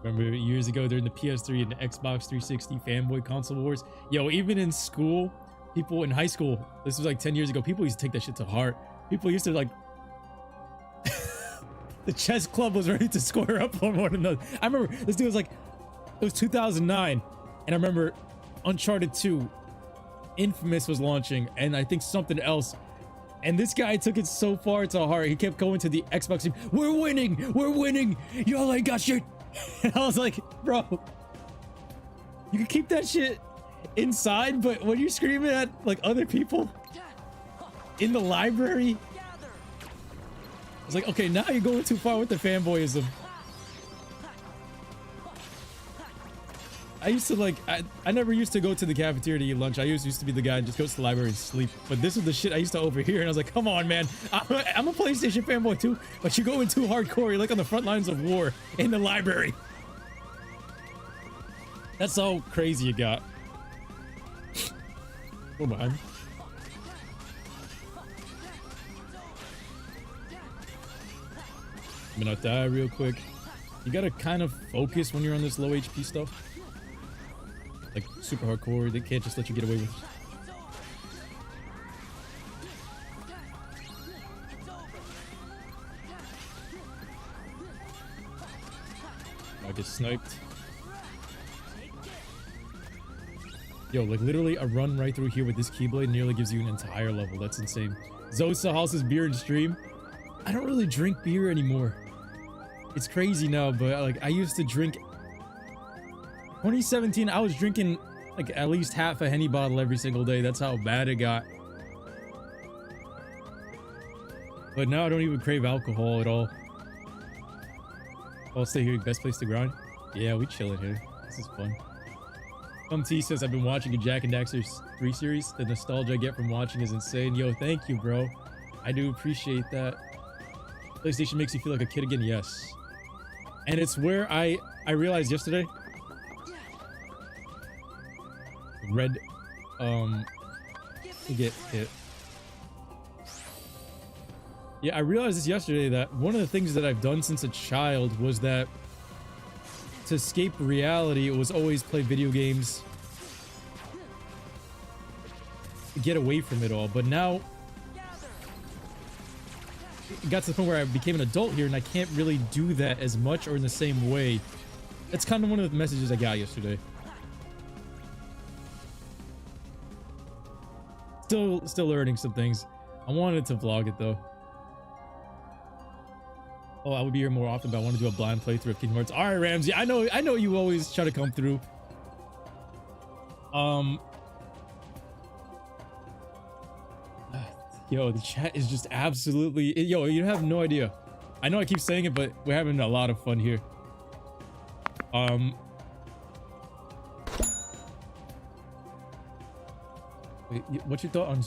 Remember years ago during the PS3 and the Xbox 360 fanboy console wars? Yo, even in school, people in high school, this was like 10 years ago, people used to take that shit to heart. People used to like... the chess club was ready to square up on one another. I remember this dude was like... It was 2009. And I remember Uncharted 2, Infamous was launching, and I think something else. And this guy took it so far to heart. He kept going to the Xbox team. We're winning. Y'all ain't got shit. And I was like, bro, you can keep that shit inside, but when you're screaming at like other people in the library, I was like, okay, now you're going too far with the fanboyism. I used to like, I never used to go to the cafeteria to eat lunch. I used to be the guy that just goes to the library and sleep. But this is the shit I used to overhear, and I was like, come on, man. I'm a PlayStation fanboy too, but you're going too hardcore. You're like on the front lines of war in the library. That's how crazy it got. Oh, behind me. I'm gonna die real quick. You gotta kind of focus when you're on this low HP stuff. Like super hardcore, they can't just let you get away with it. I get sniped. Yo, like literally a run right through here with this Keyblade nearly gives you an entire level. That's insane. Zosa houses beer and stream. I don't really drink beer anymore. It's crazy now, but like I used to drink. 2017, I was drinking like at least half a Henny bottle every single day. That's how bad it got. But now I don't even crave alcohol at all. I'll stay here. Best place to grind. Yeah, we chilling here. This is fun. T says, I've been watching a Jack and Daxter 3 series. The nostalgia I get from watching is insane. Yo, thank you, bro. I do appreciate that. PlayStation makes you feel like a kid again. Yes. And it's where I realized yesterday. Red, to get hit. Yeah, I realized this yesterday that one of the things that I've done since a child was that to escape reality, it was always play video games, get away from it all. But now it got to the point where I became an adult here and I can't really do that as much or in the same way. That's kind of one of the messages I got yesterday. Still learning some things. I wanted to vlog it though. Oh, I would be here more often, but I want to do a blind playthrough of Kingdom Hearts. All right, Ramsey. I know you always try to come through. Yo, the chat is just absolutely. Yo, you have no idea. I know I keep saying it, but we're having a lot of fun here. Wait, what's your thought on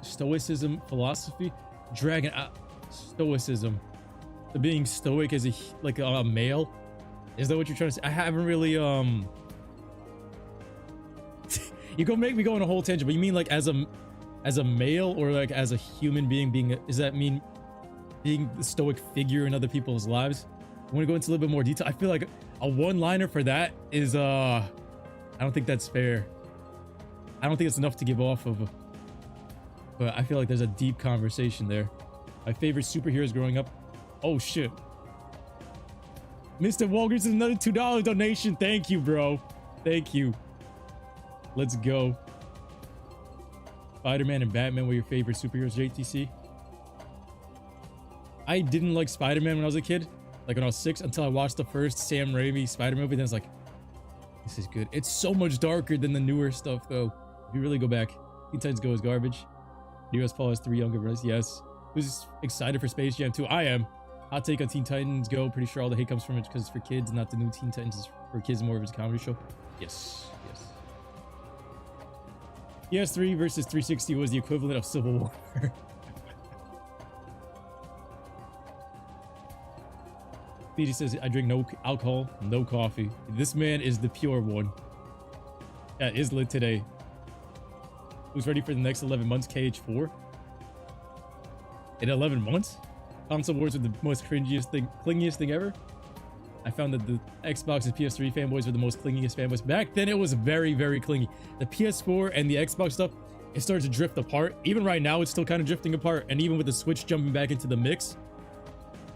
stoicism philosophy? Dragon stoicism. The being stoic as a male, is that what you're trying to say? I haven't really you go make me go on a whole tangent, but you mean like as a male or like as a human being does that mean being the stoic figure in other people's lives? I want to go into a little bit more detail. I feel like a one-liner for that is I don't think that's fair. I don't think it's enough to give off of, but I feel like there's a deep conversation there. My favorite superheroes growing up. Oh shit. Mr. Walgreens is another $2 donation. Thank you, bro. Thank you. Let's go. Spider-Man and Batman were your favorite superheroes, JTC? I didn't like Spider-Man when I was a kid. Like when I was 6 until I watched the first Sam Raimi Spider-Man movie. Then I was like, this is good. It's so much darker than the newer stuff though. If you really go back. Teen Titans Go is garbage. US Paul has 3 younger brothers. Yes. Who's excited for Space Jam 2? I am. Hot take on Teen Titans Go. Pretty sure all the hate comes from it because it's for kids, not the new Teen Titans is for kids, more of it's a comedy show. Yes, yes. PS3 versus 360 was the equivalent of Civil War. PG says, I drink no alcohol, no coffee. This man is the pure one. Yeah, is lit today. Who's ready for the next 11 months? KH4? In 11 months? Console wars were the most clingiest thing ever. I found that the Xbox and PS3 fanboys were the most clingiest fanboys. Back then, it was very, very clingy. The PS4 and the Xbox stuff, it started to drift apart. Even right now, it's still kind of drifting apart. And even with the Switch jumping back into the mix.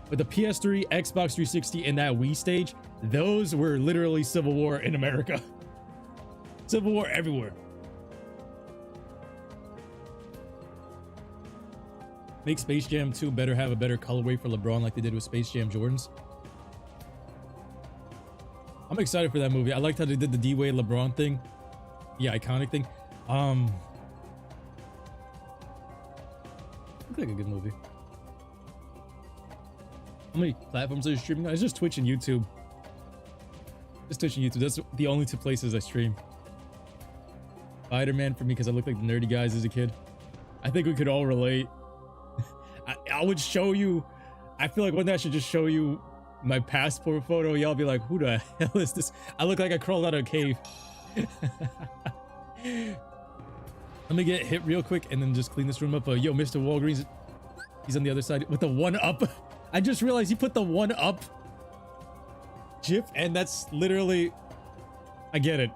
But the PS3, Xbox 360, and that Wii stage, those were literally Civil War in America. Civil War everywhere. Make Space Jam 2 better have a better colorway for LeBron like they did with Space Jam Jordans. I'm excited for that movie. I liked how they did the D-Wade LeBron thing. Yeah, iconic thing. Looked like a good movie. How many platforms are you streaming on? It's just Twitch and YouTube. Just Twitch and YouTube. That's the only 2 places I stream. Spider-Man for me because I look like the nerdy guys as a kid. I think we could all relate. I would show you. I feel like one day I should just show you my passport photo. Y'all be like, who the hell is this? I look like I crawled out of a cave. Let me get hit real quick and then just clean this room up. Yo, Mr. Walgreens, he's on the other side with the 1-up. I just realized he put the 1-up GIF, and that's literally, I get it.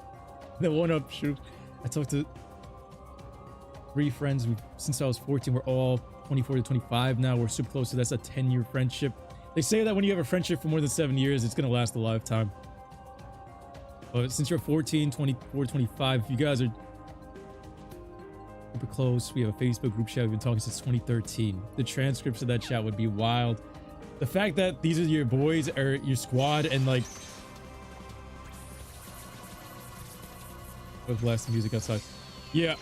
The 1-up shoot. I talked to 3 friends since I was 14. We're all 24 to 25 now. We're super close, so that's a 10-year friendship. They say that when you have a friendship for more than 7 years, it's gonna last a lifetime. But since you're 14, 24, 25, you guys are super close. We have a Facebook group chat. We've been talking since 2013. The transcripts of that chat would be wild. The fact that these are your boys or your squad and like... I was blasting music outside. Yeah,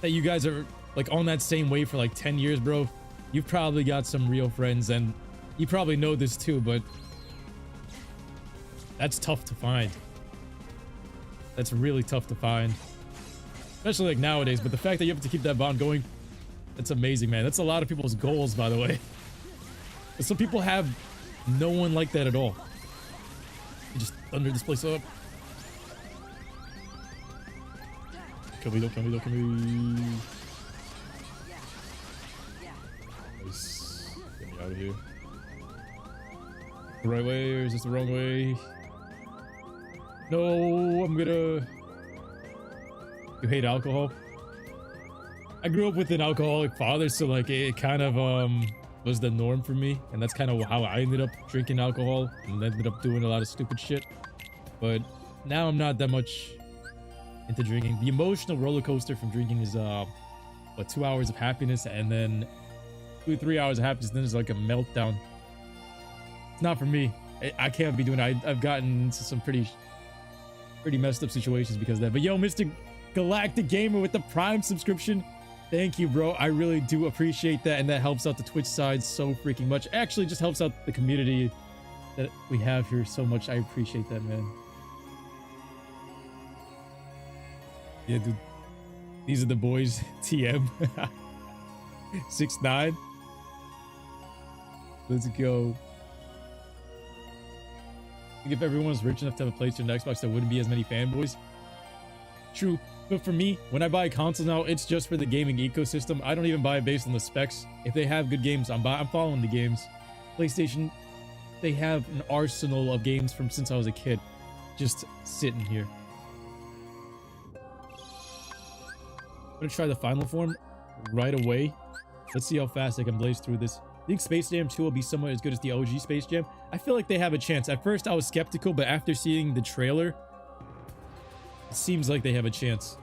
that you guys are like on that same wave for like 10 years, bro. You've probably got some real friends, and you probably know this too, but that's tough to find. That's really tough to find, especially like nowadays. But the fact that you have to keep that bond going, that's amazing, man. That's a lot of people's goals, by the way. But some people have no one like that at all. You just thunder this place up. Kill me, don't kill me, don't kill me. Nice. Get me out of here. The right way, or is this the wrong way? No, I'm gonna... You hate alcohol? I grew up with an alcoholic father, so like it kind of was the norm for me, and that's kind of how I ended up drinking alcohol and ended up doing a lot of stupid shit. But now I'm not that much into drinking. The emotional roller coaster from drinking is what, 2 hours of happiness, and then 2 or 3 hours of happiness, then it's like a meltdown. It's not for me. I can't be doing it. I've gotten into some pretty messed up situations because of that. But yo, Mr. Galactic Gamer with the Prime subscription, thank you, bro. I really do appreciate that, and that helps out the Twitch side so freaking much. Actually, just helps out the community that we have here so much. I appreciate that, man. Yeah, dude. These are the boys. TM. 6'9". Let's go. I think if everyone was rich enough to have a PlayStation and Xbox, there wouldn't be as many fanboys. True. But for me, when I buy a console now, it's just for the gaming ecosystem. I don't even buy it based on the specs. If they have good games, I'm following the games. PlayStation, they have an arsenal of games from since I was a kid, just sitting here. I'm gonna try the final form right away. Let's see how fast I can blaze through this. I think Space Jam 2 will be somewhat as good as the OG Space Jam. I feel like they have a chance. At first, I was skeptical, but after seeing the trailer, it seems like they have a chance.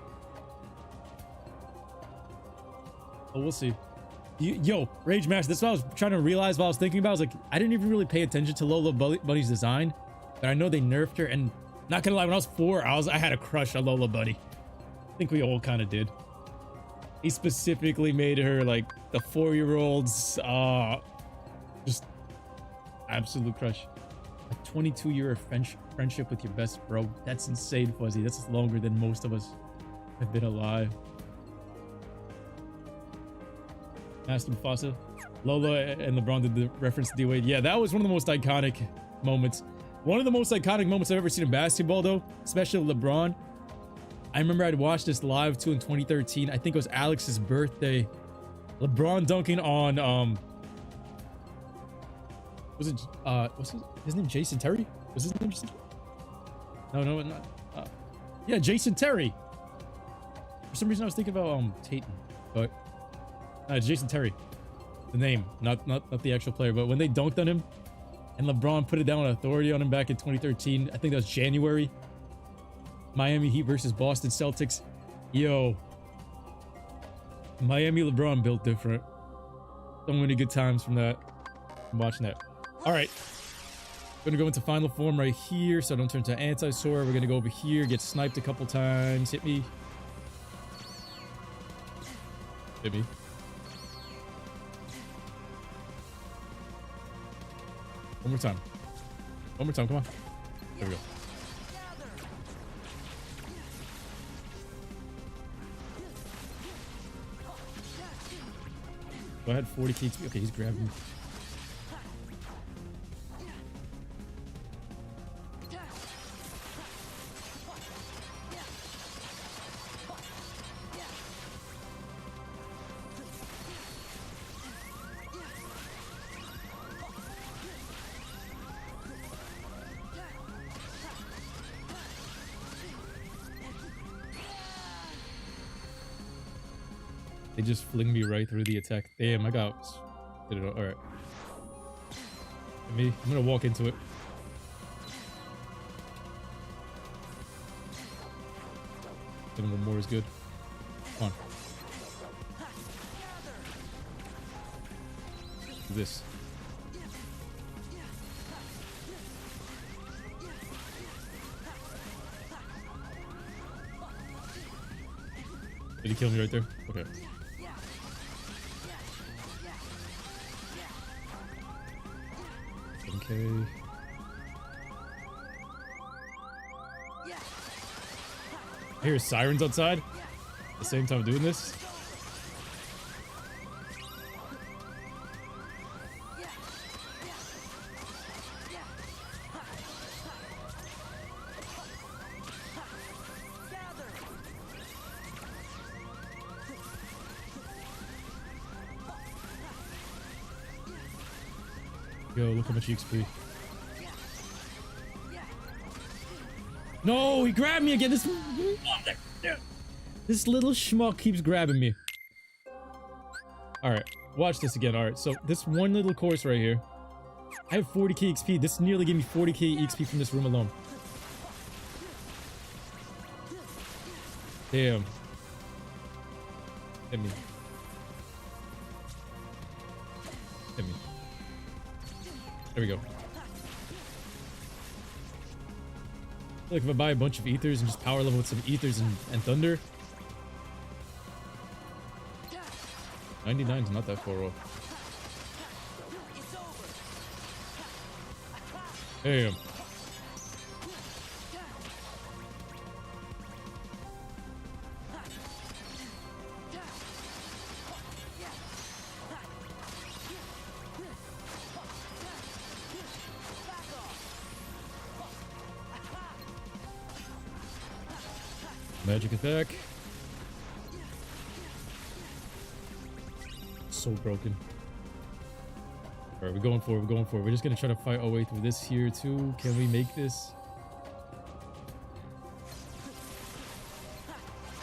Oh, we'll see. Yo, Rage Master, that's what I was trying to realize while I was thinking about. I was like, I didn't even really pay attention to Lola Bunny's design, but I know they nerfed her, and not gonna lie, when I was 4, I had a crush on Lola Bunny. I think we all kind of did. He specifically made her like the 4-year-olds, just absolute crush. A 22-year friendship with your best bro. That's insane, Fuzzy. That's longer than most of us have been alive. Master Mufasa. Lola and LeBron did the reference to D-Wade. Yeah, that was one of the most iconic moments. One of the most iconic moments I've ever seen in basketball, though, especially LeBron. I remember I'd watched this live too in 2013. I think it was Alex's birthday. LeBron dunking on was it what's his name? Jason Terry? Was his name Jason Terry? No, not yeah, Jason Terry. For some reason I was thinking about Tatum, but Jason Terry. The name, not the actual player, but when they dunked on him and LeBron put it down with authority on him back in 2013, I think that was January. Miami Heat versus Boston Celtics. Yo, Miami LeBron built different. So many good times from that. I'm watching that. All right, gonna go into final form right here so I don't turn to anti-sword. We're gonna go over here, get sniped a couple times. Hit me. Hit me. One more time. One more time, come on. There we go. Go ahead, 40 KP. Okay, he's grabbing me. They just fling me right through the attack. Damn, I got... Did it all. Alright. I'm gonna walk into it. then one more is good. Come on. Do this. Did he kill me right there? Okay. Okay. I hear sirens outside at the same time doing this. Yo, look how much XP. No, he grabbed me again. This little schmuck keeps grabbing me. All right, watch this again. All right, so this one little course right here, I have 40k XP. This nearly gave me 40k XP from this room alone. Damn. Hit me. Hit me. There we go. I feel like if I buy a bunch of ethers and just power level with some ethers and thunder, 99 is not that far off. Damn. Magic attack. So broken. Alright, we're going for it. We're going for it. We're just gonna try to fight our way through this here too. Can we make this?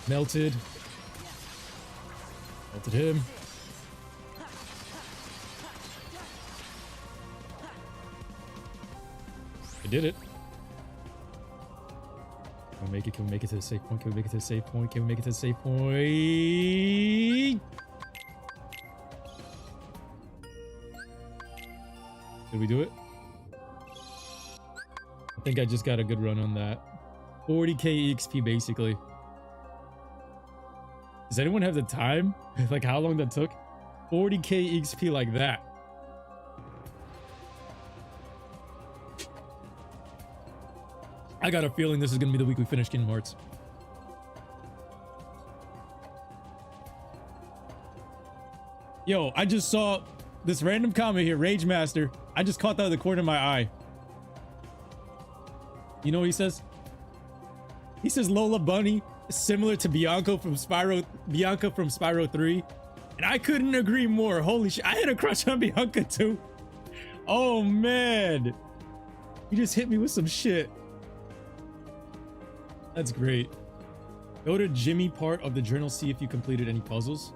Melted. Melted him. I did it. Can we make it? Can we make it to the safe point? Can we make it to the safe point? Can we make it to the safe point? Did we do it? I think I just got a good run on that. 40k XP basically. Does anyone have the time? Like how long that took? 40k XP like that. I got a feeling this is gonna be the week we finish Kingdom Hearts. Yo, I just saw this random comment here, Rage Master. I just caught that out of the corner of my eye. You know what he says? He says Lola Bunny is similar to Bianca from Spyro 3. And I couldn't agree more. Holy shit. I had a crush on Bianca too. Oh man. You just hit me with some shit. That's great. Go to Jimmy part of the journal, see if you completed any puzzles.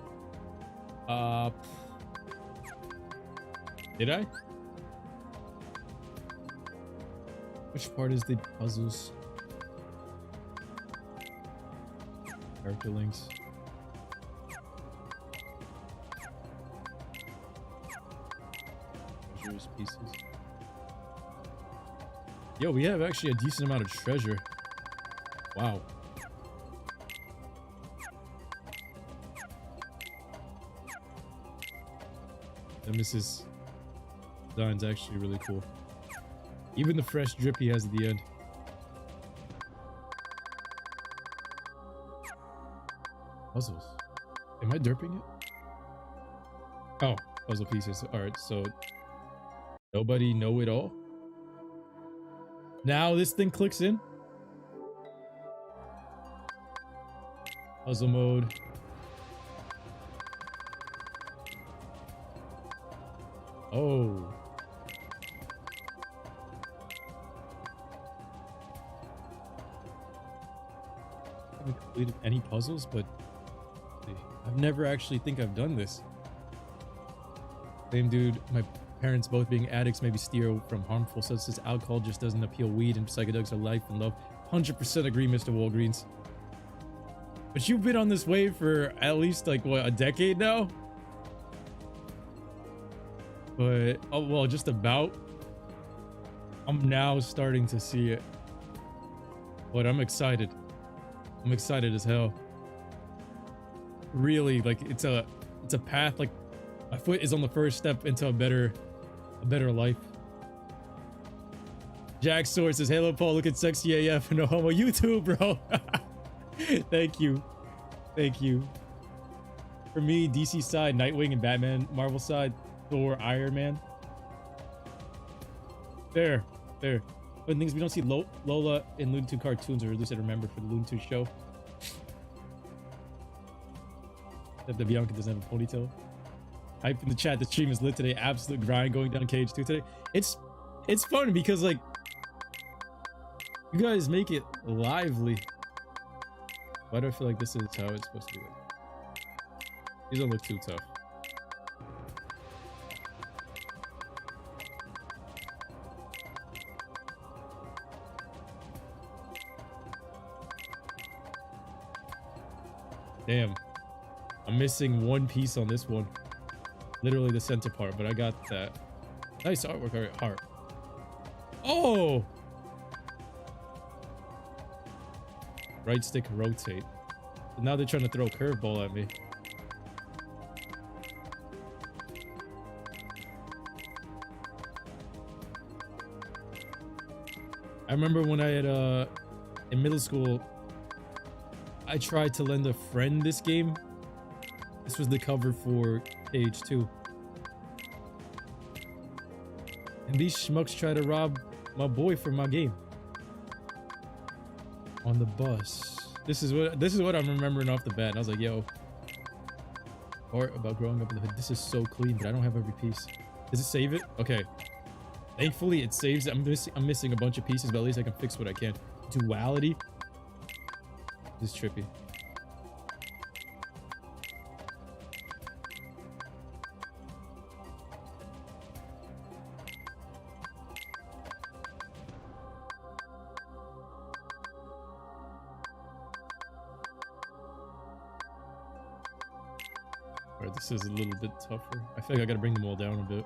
Did I? Which part is the puzzles? Character links. Treasures, pieces. Yo, we have actually a decent amount of treasure. Wow. And Mrs. Design's actually really cool. Even the fresh drip he has at the end. Puzzles. Am I derping it? Oh, puzzle pieces. Alright, so nobody know it all. Now this thing clicks in. Puzzle mode. Oh. I haven't completed any puzzles, but I've never actually think I've done this. Same dude, my parents both being addicts maybe steer from harmful substances. Alcohol just doesn't appeal. Weed and psychedelics are life and love. 100% agree, Mr. Walgreens. But you've been on this wave for at least like what, a decade now? But oh well, just about. I'm now starting to see it. But I'm excited. I'm excited as hell. Really, like it's a path, like my foot is on the first step into a better life. Jack Sword says, "Hello Paul, looking sexy AF, no homo, you too, bro." Thank you. Thank you. For me, DC side, Nightwing and Batman. Marvel side, Thor, Iron Man. There. But things we don't see Lola in Looney Tunes cartoons, or at least I remember for the Looney Tunes show. That the Bianca doesn't have a ponytail. Hype in the chat, the stream is lit today. Absolute grind going down Cage 2 today. It's fun because like you guys make it lively. Why do I feel like this is how it's supposed to be? These don't look too tough. Damn. I'm missing one piece on this one. Literally the center part, but I got that. Nice artwork, alright, heart. Oh! Right stick rotate. But now they're trying to throw a curveball at me. I remember when I had in middle school, I tried to lend a friend this game. This was the cover for Cage 2. And these schmucks try to rob my boy from my game. On the bus. This is what I'm remembering off the bat. And I was like, yo. Part about growing up in the hood. This is so clean, but I don't have every piece. Does it save it? Okay. Thankfully it saves it. I'm missing a bunch of pieces, but at least I can fix what I can. Duality. This is trippy. Alright, this is a little bit tougher. I feel like I gotta bring them all down a bit.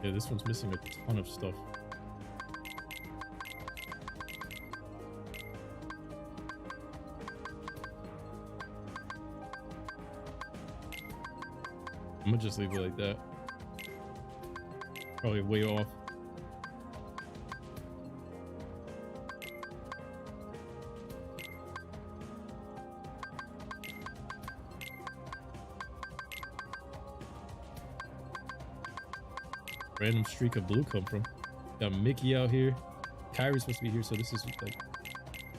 Yeah, this one's missing a ton of stuff. I'm gonna just leave it like that. Probably way off. Random streak of blue come from? Got Mickey out here. Kyrie's supposed to be here, so this is like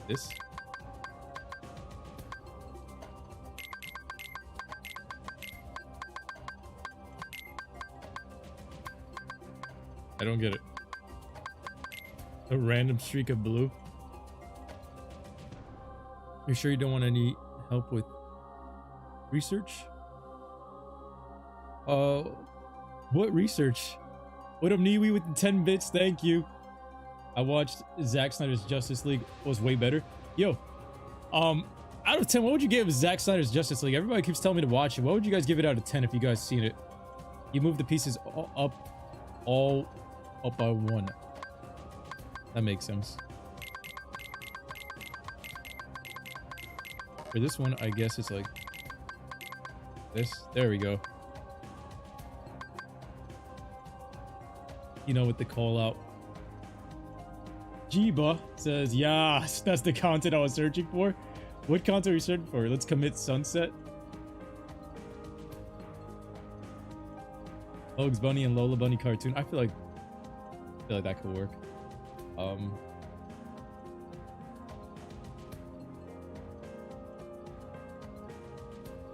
this. I don't get it. A random streak of blue. You sure you don't want any help with research? What research? What up, Niwi with the 10 bits? Thank you. I watched Zack Snyder's Justice League. Was way better. Yo, out of 10, what would you give Zack Snyder's Justice League? Everybody keeps telling me to watch it. What would you guys give it out of 10 if you guys seen it? You move the pieces all up by one. That makes sense. For this one, I guess it's like this. There we go. You know, with the call out. Jiba says, yes, that's the content I was searching for. What content are you searching for? Let's commit sunset. Bugs Bunny and Lola Bunny cartoon. I feel like that could work.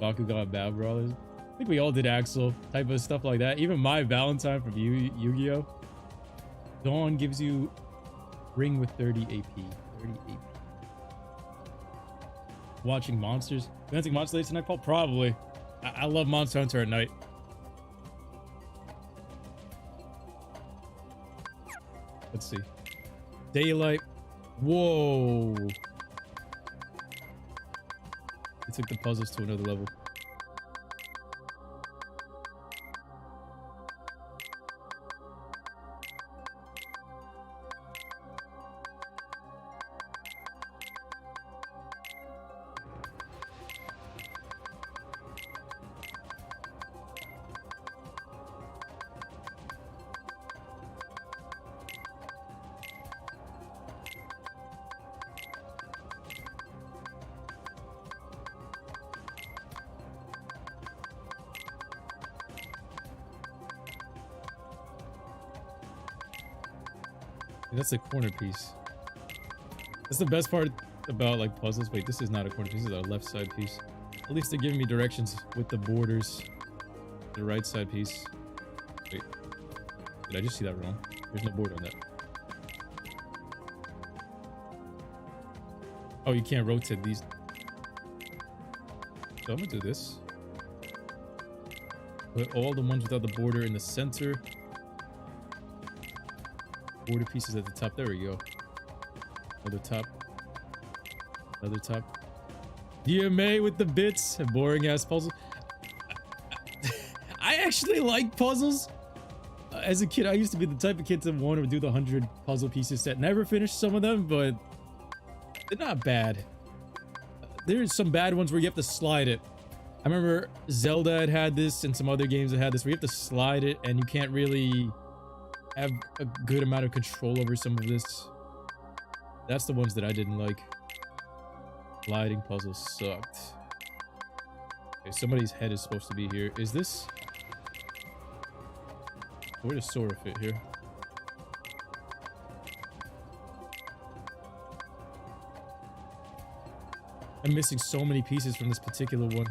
Bakugan Battle Brawlers. I think we all did Axel type of stuff like that. Even my Valentine from Yu-Gi-Oh! Dawn gives you ring with 30 AP. 30 AP. Watching monsters. Dancing Monster Late tonight, Paul? Probably. I love Monster Hunter at night. Let's see. Daylight. Whoa. It took the puzzles to another level. That's the corner piece. That's the best part about like puzzles. Wait, this is not a corner piece. This is a left side piece. At least they're giving me directions with the borders. The right side piece. Wait, did I just see that wrong? There's no border on that. Oh, you can't rotate these. So I'm gonna do this. Put all the ones without the border in the center. Border pieces at the top. There we go. Another top. Another top. DMA with the bits. A boring ass puzzle. I actually like puzzles. As a kid, I used to be the type of kid to want to do the 100 puzzle pieces set. Never finished some of them, but they're not bad. There's some bad ones where you have to slide it. I remember Zelda had this and some other games that had this where you have to slide it and you can't really have a good amount of control over some of this. That's the ones that I didn't like. Sliding puzzles sucked. Okay, somebody's head is supposed to be here. Is this? Where does Sora fit here? I'm missing so many pieces from this particular one.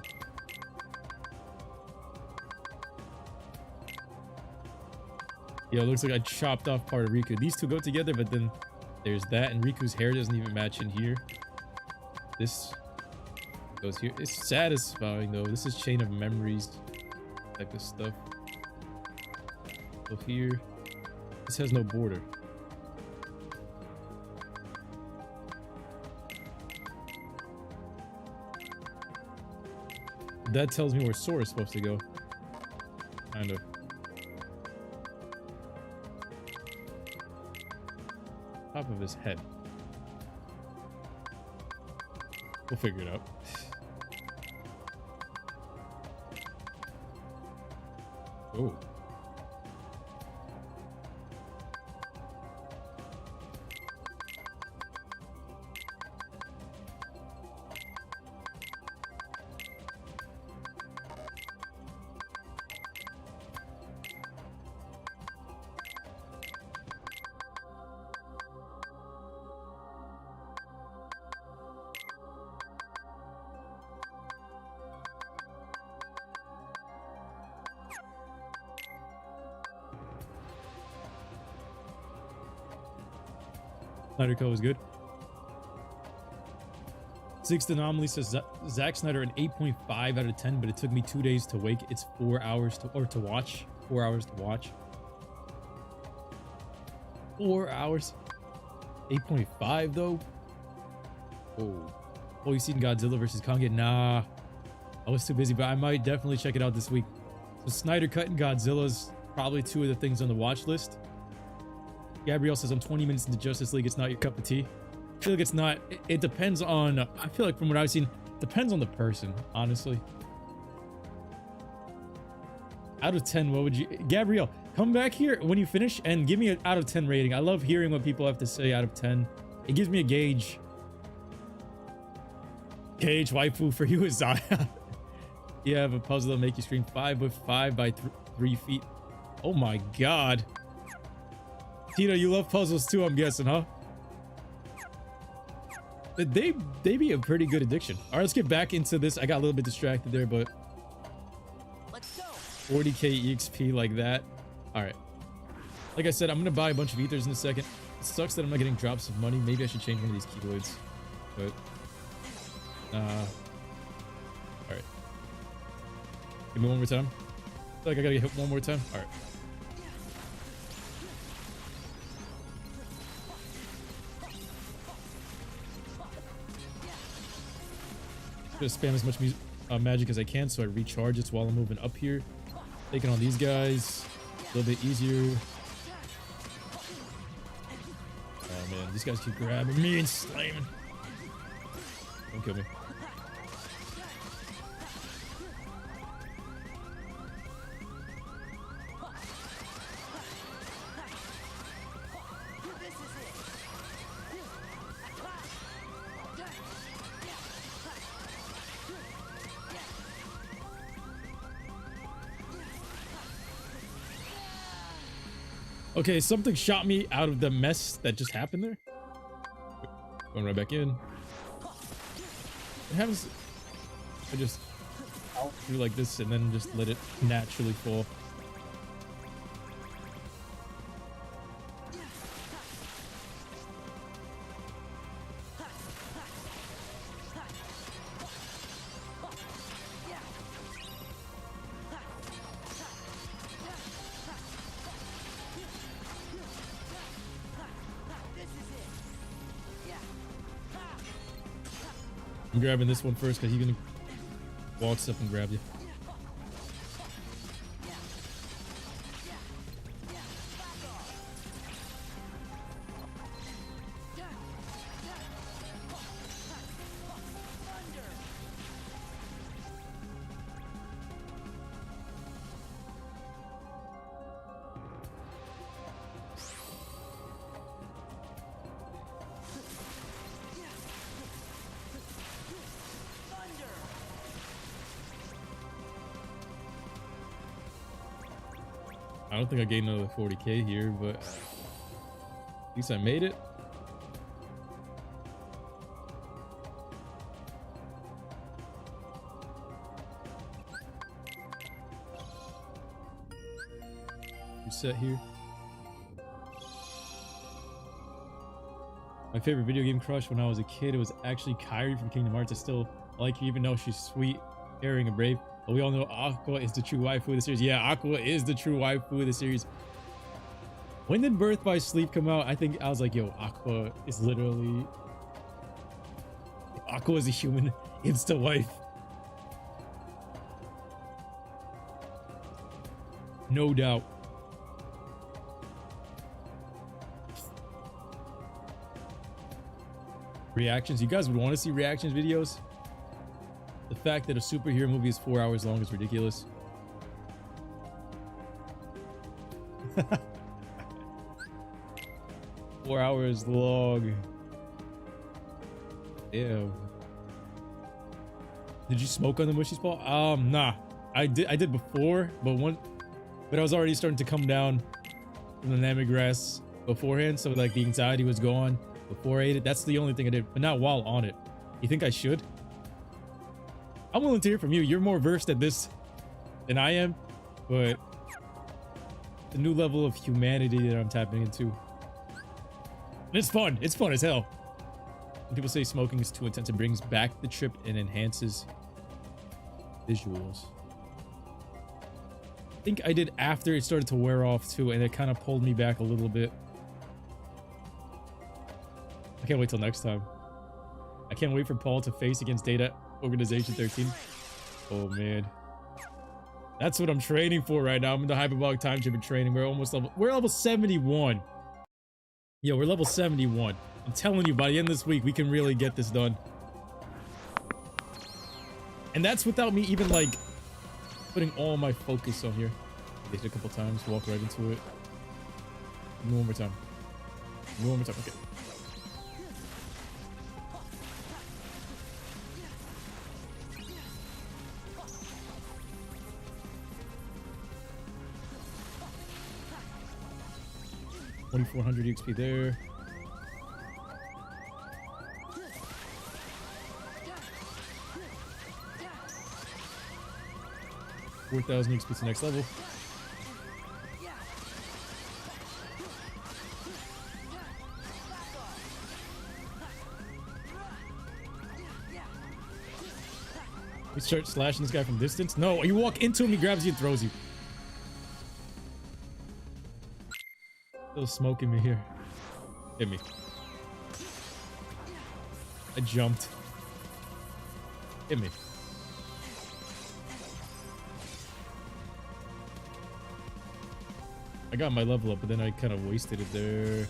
Yeah, it looks like I chopped off part of Riku. These two go together, but then there's that, and Riku's hair doesn't even match in here. This goes here. It's satisfying, though. This is Chain of Memories type of stuff. So here, this has no border. That tells me where Sora's supposed to go. Kind of. Top of his head. We'll figure it out. Oh. Snyder Code was good. Sixth Anomaly says Zack Snyder an 8.5 out of 10, but it took me 2 days to wake. It's 4 hours to watch. 4 hours to watch. 4 hours. 8.5 though. Oh, you seen Godzilla versus Kong? Nah, I was too busy, but I might definitely check it out this week. So Snyder Cut and Godzilla's probably two of the things on the watch list. Gabrielle says, I'm 20 minutes into Justice League. It's not your cup of tea. I feel like it's not. It depends on, I feel like from what I've seen, depends on the person, honestly. Out of 10, what would you... Gabrielle, come back here when you finish and give me an out of 10 rating. I love hearing what people have to say out of 10. It gives me a gauge. Gauge waifu for you is Zaya. You have a puzzle that'll make you scream 5 with 5 by 3 feet. Oh my god. Tina, you love puzzles too, I'm guessing, huh? They be a pretty good addiction. All right, let's get back into this. I got a little bit distracted there, but Let's go. 40k EXP like that. All right. Like I said, I'm gonna buy a bunch of ethers in a second. It sucks that I'm not getting drops of money. Maybe I should change one of these keloids. But all right. Give me one more time. I feel like I gotta get hit one more time. All right. Gonna spam as much magic as I can so I recharge it while I'm moving up here. Taking on these guys a little bit easier. Oh man, these guys keep grabbing me and slamming. Don't kill me. Okay, something shot me out of the mess that just happened there. Going right back in. It happens. I just do like this and then just let it naturally fall. I'm grabbing this one first because he's gonna walk up and grab you. I don't think I gained another 40k here, but at least I made it. Reset here. My favorite video game crush when I was a kid, it was actually Kyrie from Kingdom Hearts. I still like her even though she's sweet, caring, and brave. But we all know Aqua is the true waifu of the series. Yeah, Aqua is the true waifu of the series. When did Birth by Sleep come out? I think I was like, yo, Aqua is literally... Aqua is a human insta wife. No doubt. Reactions. You guys would want to see reactions videos? The fact that a superhero movie is 4 hours long is ridiculous. 4 hours long. Damn. Did you smoke on the mushy spot? Nah. I did before, but I was already starting to come down from the Namek grass beforehand, so like the anxiety was gone before I ate it. That's the only thing I did, but not while on it. You think I should? I'm willing to hear from you. You're more versed at this than I am, but the new level of humanity that I'm tapping into. And it's fun. It's fun as hell. When people say smoking is too intense, it brings back the trip and enhances visuals. I think I did after it started to wear off too, and it kind of pulled me back a little bit. I can't wait till next time. I can't wait for Paul to face against Data Organization 13. Oh man, that's what I'm training for right now. I'm in the hyperbolic time chamber training. We're level 71. Yo, we're level 71. I'm telling you, by the end of this week, we can really get this done. And that's without me even like putting all my focus on here. Hit a couple times, walk right into it. One more time. One more time. Okay. $2,400 XP there. 4,000 XP to next level. We start slashing this guy from distance. No, you walk into him, he grabs you and throws you. Still smoking me here. Hit me. I jumped. Hit me. I got my level up, but then I kind of wasted it there.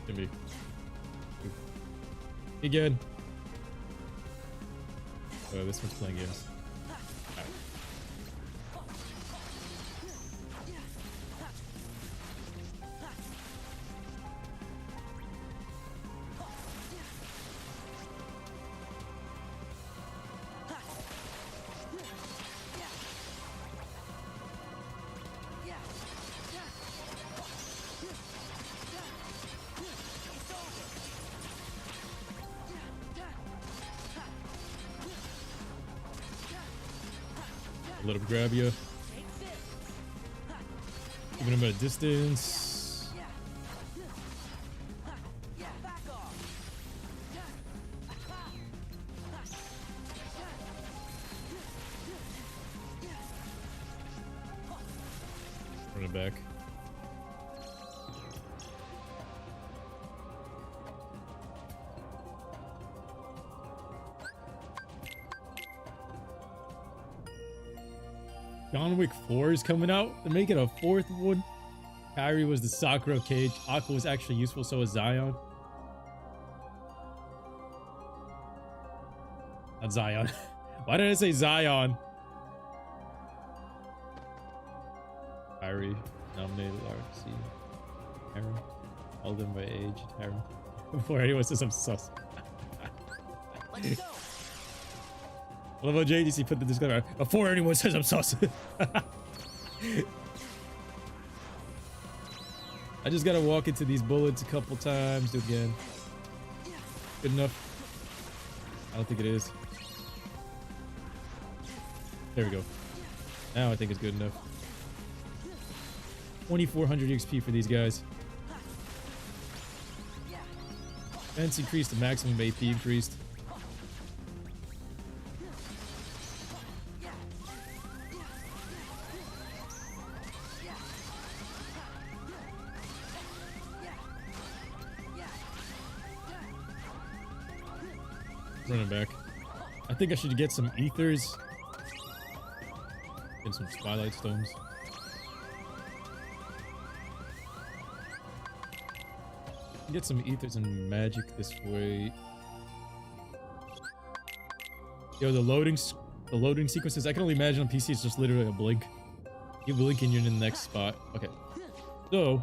Hit me. Again. Oh, this one's playing games. Right. Let him grab you. Keeping him at a distance. Run it back. John Wick 4 is coming out. They're making a 4th one. Kyrie was the Sakura cage. Aqua was actually useful, so was Zion. Not Zion. Why did I say Zion? Kyrie nominated RC. Aaron. All them by age. Aaron. Before anyone says I'm sus. Let's go. I love how JDC put the disclaimer before anyone says I'm sus. I just gotta walk into these bullets a couple times. Do it again. Good enough? I don't think it is. There we go. Now I think it's good enough. 2,400 XP for these guys. Defense increased, the maximum AP increased. Running back. I think I should get some ethers and some twilight stones. Get some ethers and magic this way. Yo, the loading sequences, I can only imagine on PC it's just literally a blink. You blink and you're in the next spot. Okay. So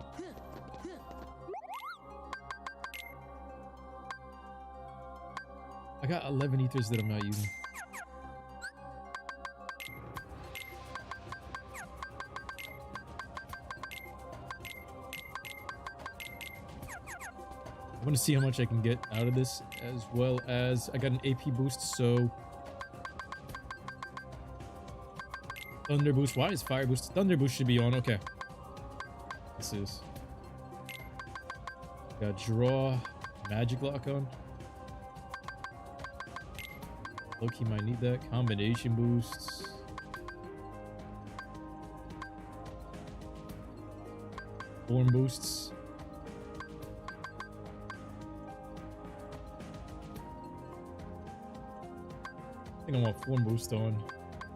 I got 11 ethers that I'm not using. I want to see how much I can get out of this, as well as I got an AP boost, so thunder boost. Why is fire boost? Thunder boost should be on. Okay. This is. Got draw, magic lock on. Loki might need that. Combination boosts. Form boosts. I think I want form boost on.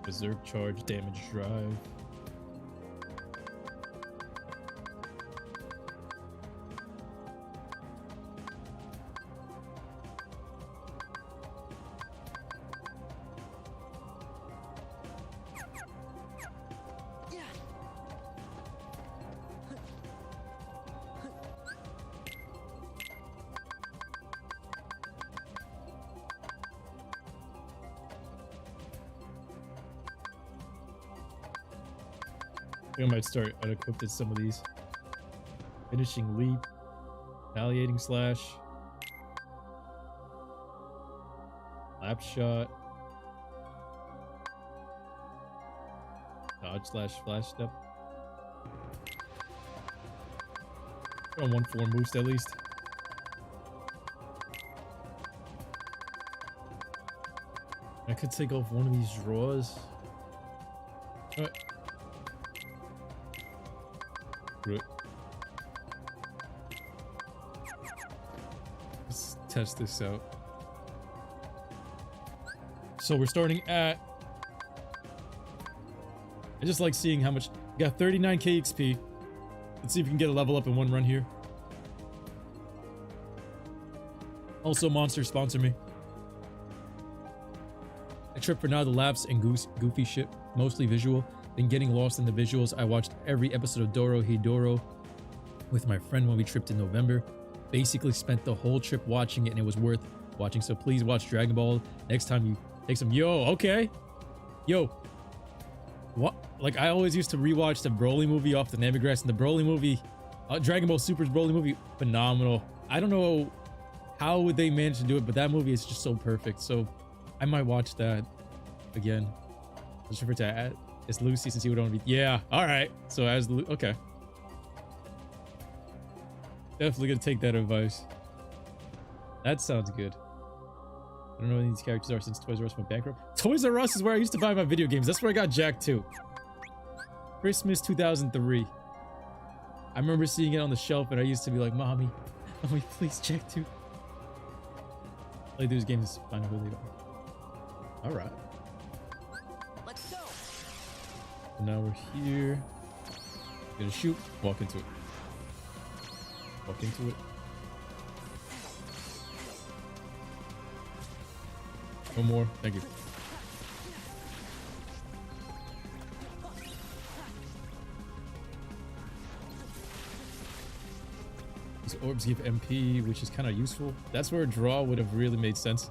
Berserk charge, damage drive. I might start unequipped at some of these. Finishing leap, retaliating slash, lap shot, Dodge slash flash step. On 1-4 boost at least. I could take off one of these draws. Right. Let's test this out. So we're starting at... I just like seeing how much... We got 39k XP. Let's see if we can get a level up in one run here. Also, Monster, sponsor me. A trip for now, the laps and goofy shit, mostly visual. Been getting lost in the visuals. I watched every episode of Doro Hidoro with my friend when we tripped in November. Basically spent the whole trip watching it and it was worth watching. So please watch Dragon Ball next time you take some. Yo, okay. Yo. What? Like, I always used to rewatch the Broly movie off the Namigrass, and the Broly movie, Dragon Ball Super's Broly movie, phenomenal. I don't know how would they manage to do it, but that movie is just so perfect. So I might watch that again. Just refer to add it's Lucy since you would only be. Yeah, all right. So as okay, definitely gonna take that advice. That sounds good. I don't know what these characters are since Toys R Us went bankrupt. Toys R Us is where I used to buy my video games. That's where I got Jack 2. Christmas 2003. I remember seeing it on the shelf and I used to be like, Mommy, please Jack 2. Play those games, find out who they are. Alright. Let's go. So now we're here. Gonna shoot, walk into it. Walk into it. One more, thank you. These orbs give MP, which is kind of useful. That's where a draw would have really made sense.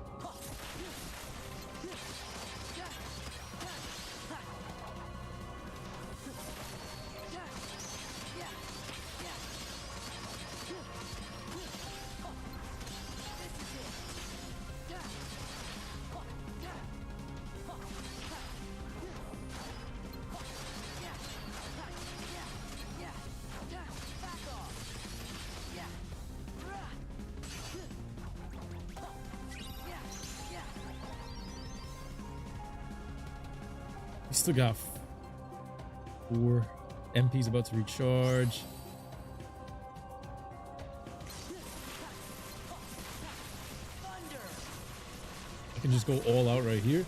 We still got 4 MPs about to recharge. I can just go all out right here.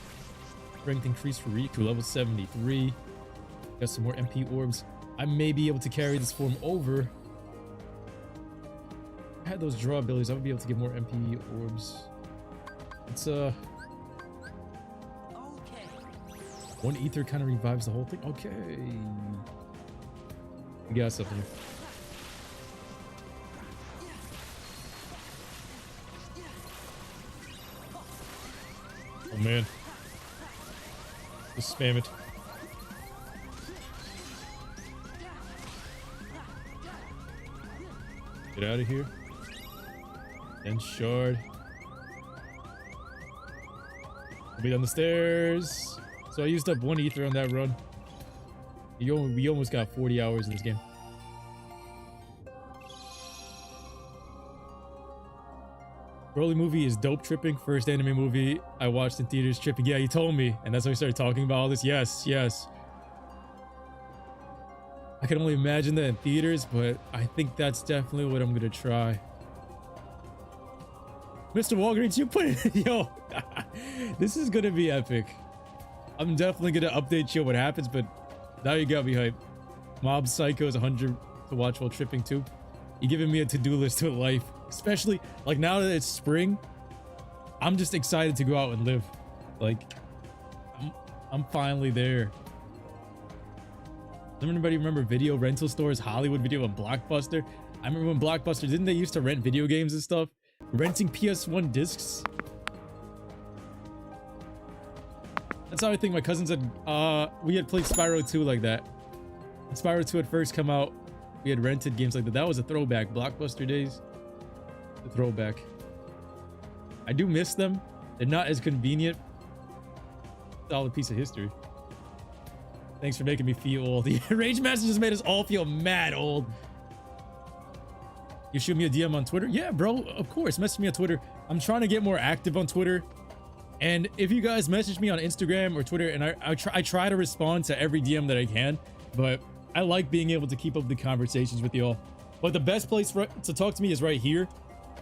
Strength increase for Riku, level 73. Got some more MP orbs. I may be able to carry this form over. If I had those draw abilities, I would be able to get more MP orbs. It's one ether kind of revives the whole thing. Okay. We got something. Oh man. Just spam it. Get out of here. And shard. I'll be down the stairs. So I used up 1 ether on that run. We almost got 40 hours in this game. Broly movie is dope tripping. First anime movie I watched in theaters tripping. Yeah, you told me. And that's why we started talking about all this. Yes, yes. I can only imagine that in theaters, but I think that's definitely what I'm going to try. Mr. Walgreens, you put it. Yo, this is going to be epic. I'm definitely going to update you on what happens, but now you got me hyped. Mob Psycho is 100 to watch while tripping too. You're giving me a to-do list to life. Especially, like, now that it's spring, I'm just excited to go out and live. Like, I'm finally there. Does anybody remember video rental stores, Hollywood Video and Blockbuster? I remember when Blockbuster, didn't they used to rent video games and stuff? Renting PS1 discs? That's how I think my cousins had, we had played Spyro 2 like that. When Spyro 2 had first come out, we had rented games like that. That was a throwback. Blockbuster days. The throwback. I do miss them. They're not as convenient. Solid piece of history. Thanks for making me feel old. The Rage Master just made us all feel mad old. You shoot me a DM on Twitter? Yeah, bro, of course. Message me on Twitter. I'm trying to get more active on Twitter. And if you guys message me on Instagram or Twitter, and I try to respond to every DM that I can, but I like being able to keep up the conversations with y'all. But the best place to talk to me is right here,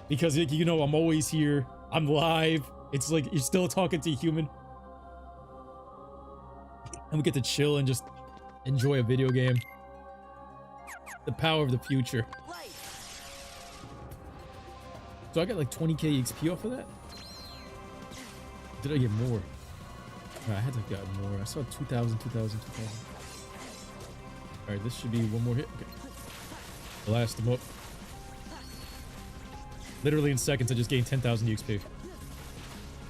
because you know I'm always here. I'm live. It's like you're still talking to a human. And we get to chill and just enjoy a video game. The power of the future. So I got like 20k XP off of that? Did I get more? No, I had to have gotten more. I saw 2,000, 2,000, 2,000. Alright, this should be one more hit. Okay. Blast them up. Literally in seconds, I just gained 10,000 XP.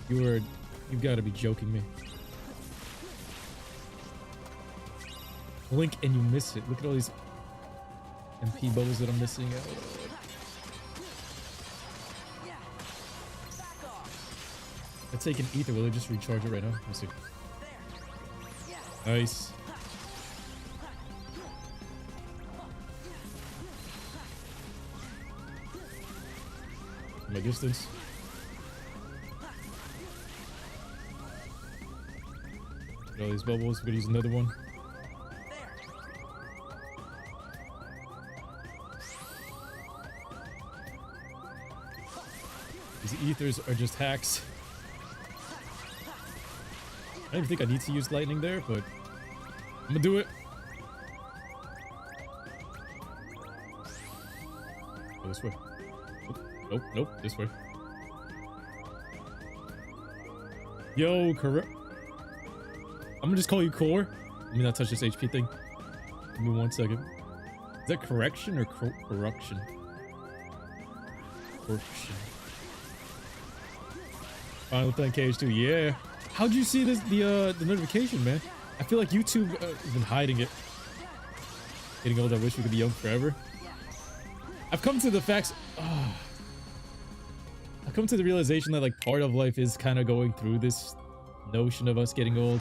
You've got to be joking me. Blink and you miss it. Look at all these MP bubbles that I'm missing. Let's take an ether. Will it just recharge it right now? Let's see. Nice. My distance. Get all these bubbles. We're gonna use another one. These ethers are just hacks. I don't even think I need to use lightning there, but I'm gonna do it. Go this way. Nope, nope, this way. Yo, correct. I'm gonna just call you Core. Let me not touch this HP thing. Give me 1 second. Is that correction or corruption? Corruption. Final 10k H2, yeah. How'd you see this? The notification, man? I feel like YouTube has been hiding it. Getting old. I wish we could be young forever. I've come to the facts. I've come to the realization that like part of life is kind of going through this notion of us getting old.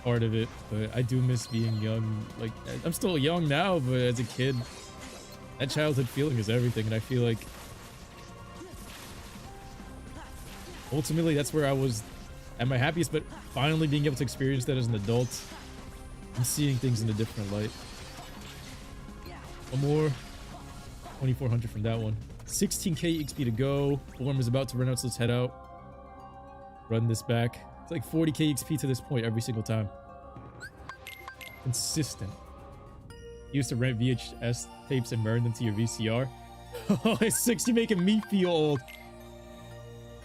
Part of it, but I do miss being young. Like I'm still young now, but as a kid, that childhood feeling is everything, and I feel like ultimately that's where I was at my happiest. But finally being able to experience that as an adult and seeing things in a different light. One more. 2,400 from that one. 16k XP to go. Form is about to run out, so let's head out. Run this back. It's like 40k XP to this point every single time. Consistent. Used to rent VHS tapes and burn them to your VCR. Oh, it's 60 making me feel old.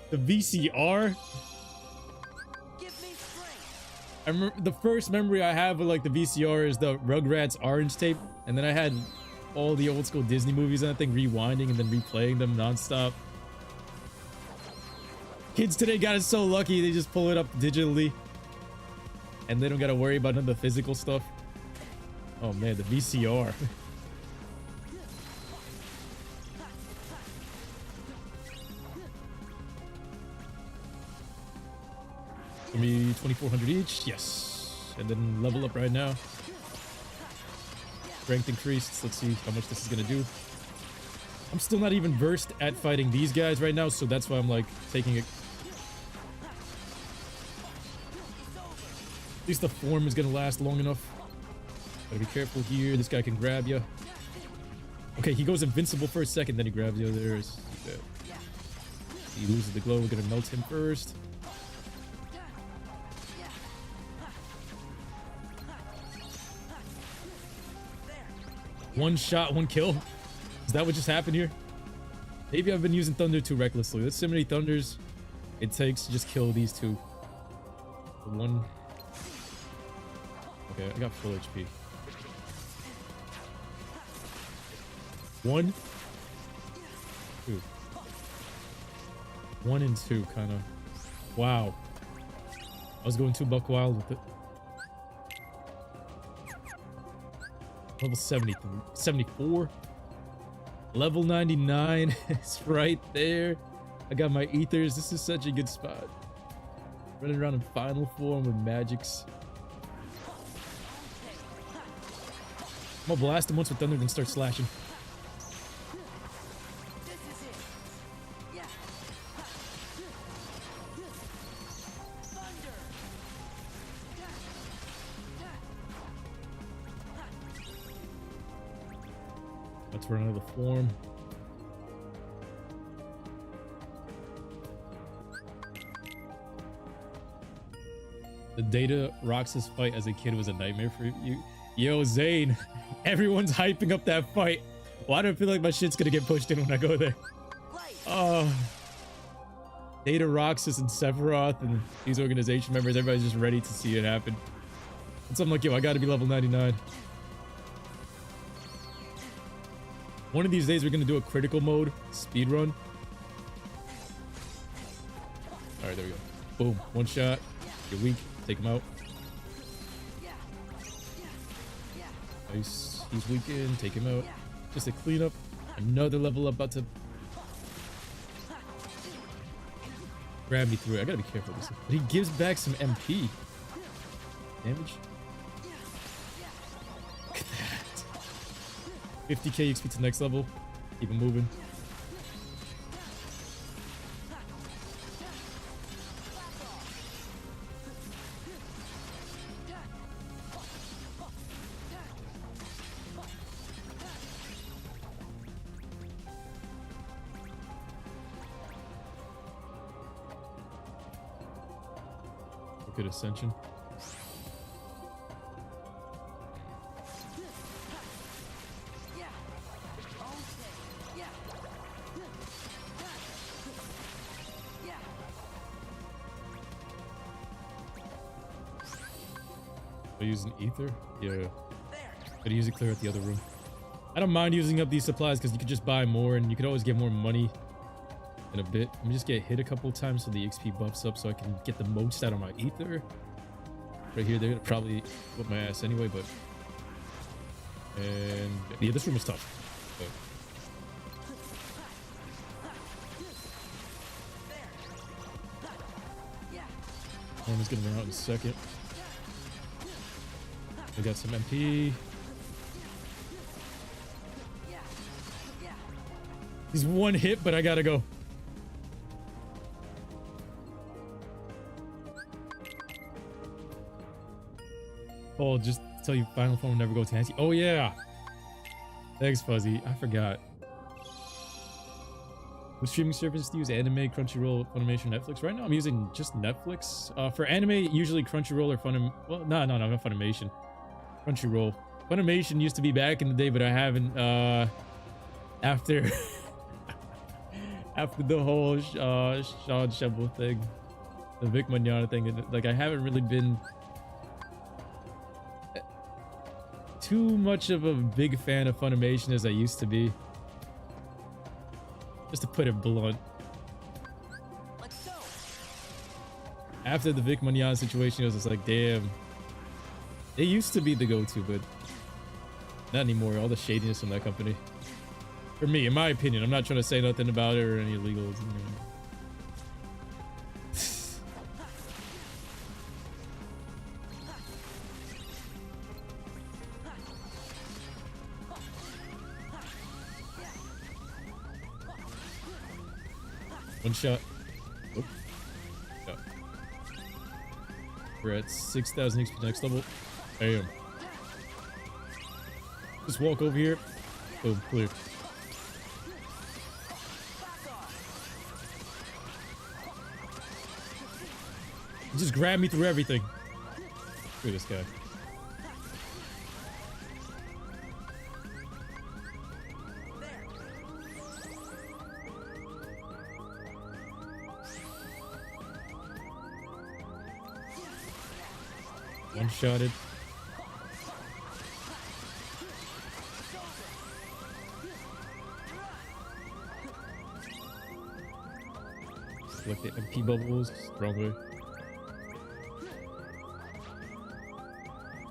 The VCR. I remember the first memory I have of like the VCR is the Rugrats orange tape, and then I had all the old school Disney movies and that thing, rewinding and then replaying them nonstop. Kids today got it so lucky, they just pull it up digitally and they don't gotta worry about none of the physical stuff. Oh man, the VCR. Give me 2,400 each. Yes. And then level up right now. Strength increased. Let's see how much this is gonna do. I'm still not even versed at fighting these guys right now, so that's why I'm like taking it. At least the form is gonna last long enough. Gotta be careful here. This guy can grab you. Okay, he goes invincible for a second, then he grabs you. There's that. He loses the glow. We're gonna melt him first. One shot, one kill. Is that what just happened here? Maybe I've been using Thunder too recklessly. There's so many Thunders it takes to just kill these two. One. Okay, I got full HP. One. Two. 1 and 2, kind of. Wow. I was going too buck wild with it. Level 74. Level 99 is right there. I got my ethers. This is such a good spot. Running around in final form with magics. I'm gonna blast him once with thunder, then start slashing. This is it. Yeah. Thunder. Let's run another form. The Data Roxas fight as a kid was a nightmare for you. Yo, Zane, everyone's hyping up that fight. Why do I feel like my shit's gonna get pushed in when I go there? Data Roxas and Sephiroth and these organization members, everybody's just ready to see it happen. And so I'm like, yo, I gotta be level 99. One of these days, we're gonna do a critical mode speed run. All right, there we go. Boom, one shot. You're weak. Take him out. Nice. He's weakened. Take him out. Just a cleanup. Another level up about to grab me through it. I gotta be careful with this. But he gives back some MP. Damage. Look at that. 50k XP to the next level. Keep him moving. Good ascension. I use an ether? Yeah. Gotta use it clear out the other room. I don't mind using up these supplies because you could just buy more and you could always get more money in a bit. Let me just get hit a couple of times so the XP buffs up so I can get the most out of my ether. Right here, they're gonna probably whip my ass anyway, but... And yeah, this room is tough. But... One is gonna run out in a second. I got some MP. He's one hit, but I gotta go. Oh, just to tell you, final form will never go to anti. Oh yeah. Thanks, Fuzzy. I forgot. What streaming services do you use? Anime, Crunchyroll, Funimation, Netflix? Right now, I'm using just Netflix. For anime, usually Crunchyroll or Well, no, not Funimation. Crunchyroll. Funimation used to be back in the day, but I haven't. After after the whole Sean Shebel thing, the Vic Mignogna thing, like I haven't really been too much of a big fan of Funimation as I used to be. Just to put it blunt. Let's go. After the Vic Mignogna situation, it was just like, damn. They used to be the go-to, but not anymore. All the shadiness from that company. For me, in my opinion, I'm not trying to say nothing about it or any illegals. One shot. Oh. Shot. We're at 6,000 XP next level. Bam. Just walk over here. Boom, clear. Just grab me through everything. Look at this guy. One-shotted. Like the MP bubbles. Wrong way.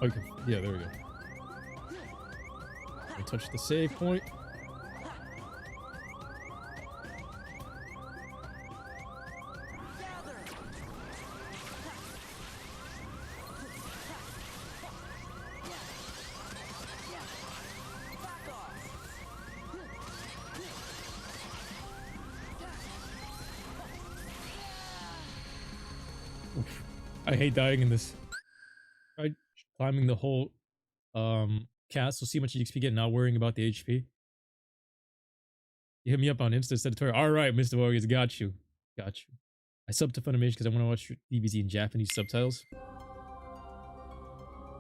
Okay. Yeah, there we go. I touch the save point. I hate dying in this. Try climbing the whole castle, see how much XP get, not worrying about the HP. You hit me up on Insta instead of Twitter. All right, Mr. Warriors, got you. Got you. I sub to Funimation because I want to watch DBZ in Japanese subtitles.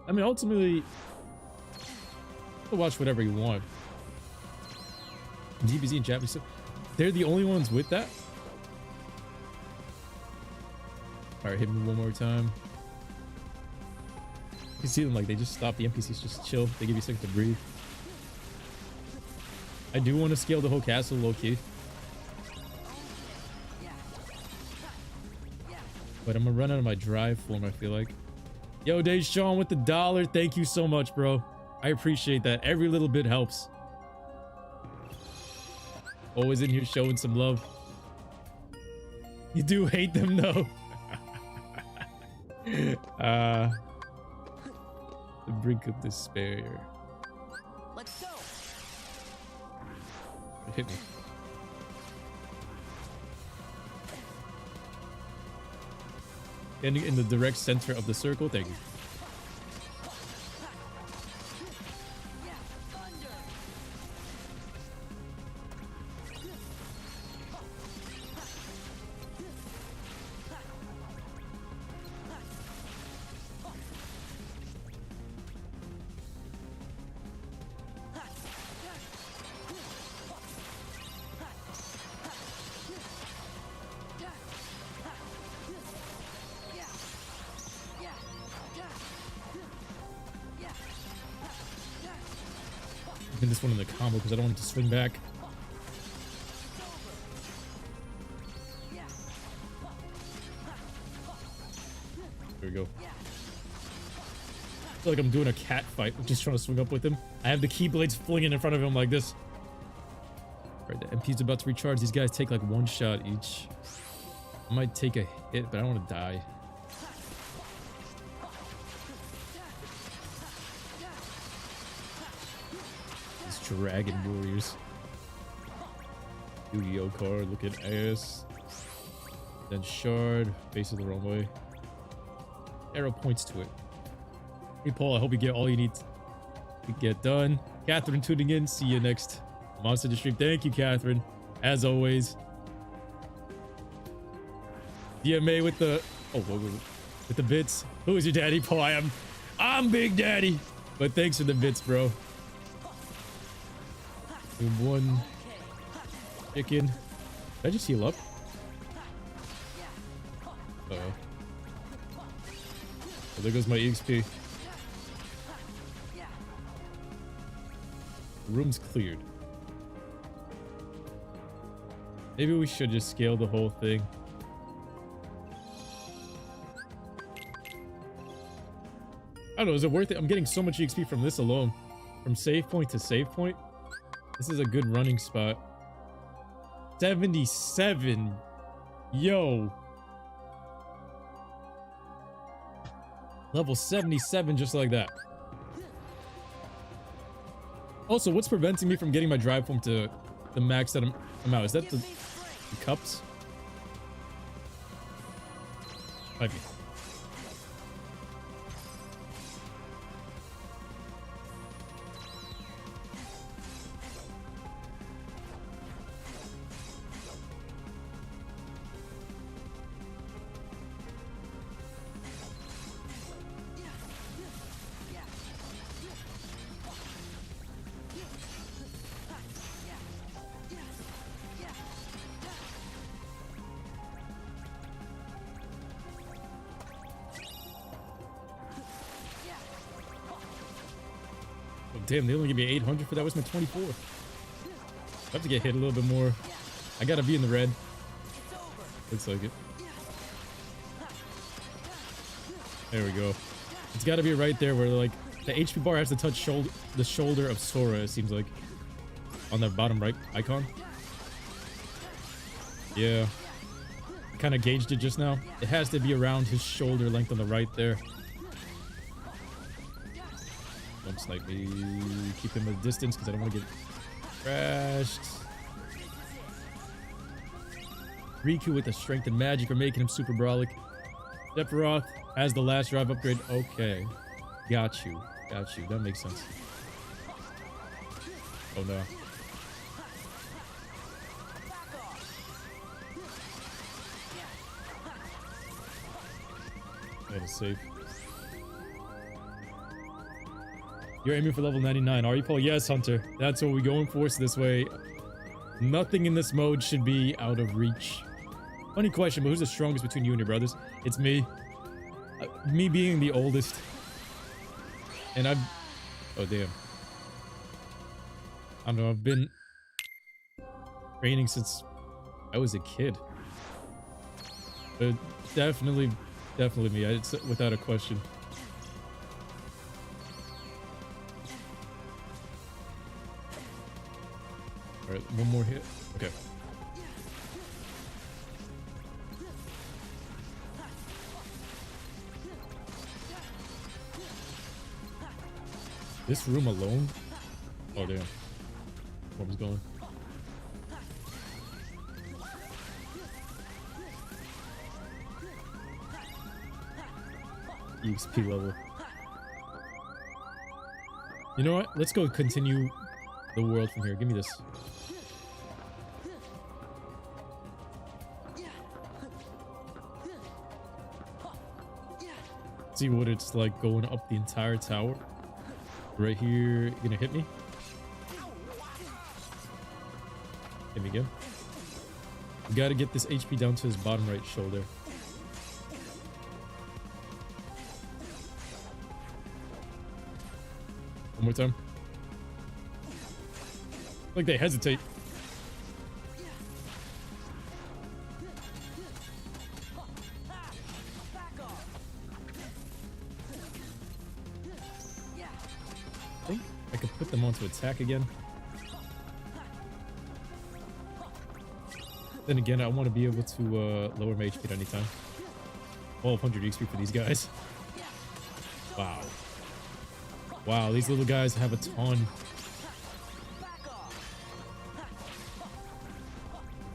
I mean, ultimately, you can watch whatever you want. DBZ in Japanese, they're the only ones with that. All right, hit me one more time. You can see them like they just stop. The NPCs just chill. They give you a second to breathe. I do want to scale the whole castle low key, but I'm gonna run out of my drive form. I feel like. Yo, Dave Sean with the $1. Thank you so much, bro. I appreciate that. Every little bit helps. Always in here showing some love. You do hate them though. The brink of despair. Let's go. It hit me. Ending in the direct center of the circle. Thank you. This one in the combo because I don't want it to swing back. There we go. I feel like I'm doing a cat fight, just trying to swing up with him. I have the keyblades flinging in front of him like this. Alright, the MP's about to recharge. These guys take like one shot each. I might take a hit, but I don't want to die. Dragon Warriors. Yu-Gi-Oh card, look at ass. Then shard, facing the wrong way. Arrow points to it. Hey Paul, I hope you get all you need to get done. Catherine tuning in. See you next Monster the Stream. Thank you, Catherine. As always. DMA with the with the bits. Who is your daddy, Paul? I'm Big Daddy. But thanks for the bits, bro. One chicken. Did I just heal up? Uh-oh. Oh, there goes my EXP. Room's cleared. Maybe we should just scale the whole thing. I don't know, is it worth it? I'm getting so much EXP from this alone. From save point to save point. This is a good running spot. 77. Yo. Level 77 just like that. Also, what's preventing me from getting my drive form to the max that I'm out? Is that the cups? Might be. Damn, they only give me 800 for that. Was my 24. I have to get hit a little bit more. I gotta be in the red. Looks like it. There we go. It's gotta be right there where like the HP bar has to touch the shoulder of Sora, it seems like. On the bottom right icon. Yeah. Kind of gauged it just now. It has to be around his shoulder length on the right there. Don't snipe me. Keep him at a distance because I don't want to get crashed. Riku with the strength and magic are making him super brolic. Sephiroth has the last drive upgrade. Okay. Got you. Got you. That makes sense. Oh no. That is safe. You're aiming for level 99. Are you, Paul? Yes, Hunter. That's what we're going for. So this way, nothing in this mode should be out of reach. Funny question, but who's the strongest between you and your brothers? It's me. Me being the oldest. And I've... Oh, damn. I don't know. I've been training since I was a kid. But definitely me. It's without a question. All right, one more hit. Okay. This room alone? Oh, damn. Where was going? EXP level. You know what? Let's go continue the world from here. Give me this. See what it's like going up the entire tower. Right here, you gonna hit me? Hit me again. We gotta get this HP down to his bottom right shoulder. One more time. Like they hesitate. I think I could put them on to attack again. Then again, I want to be able to lower my HP at any time. 1200 XP for these guys. Wow. Wow, these little guys have a ton.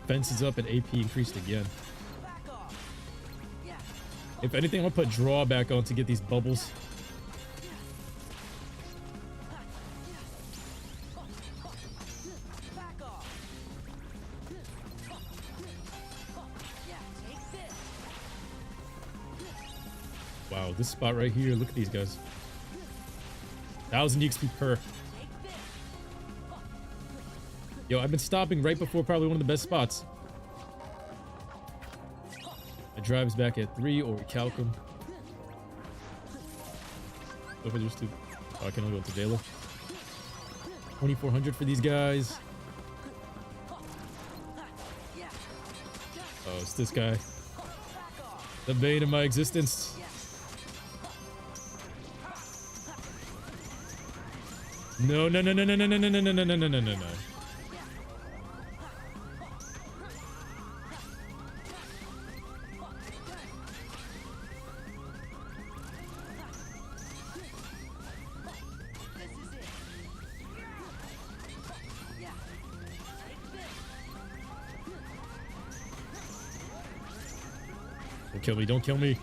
Fences up and AP increased again. If anything, I'll put drawback on to get these bubbles. Wow, this spot right here, look at these guys. 1000 XP per. Yo, I've been stopping right before probably one of the best spots. My drive's back at 3 or we calc him. So if I just do... Oh, I can only go to Dela. 2400 for these guys. Oh, it's this guy. The bane of my existence. No. Don't kill me, don't kill me.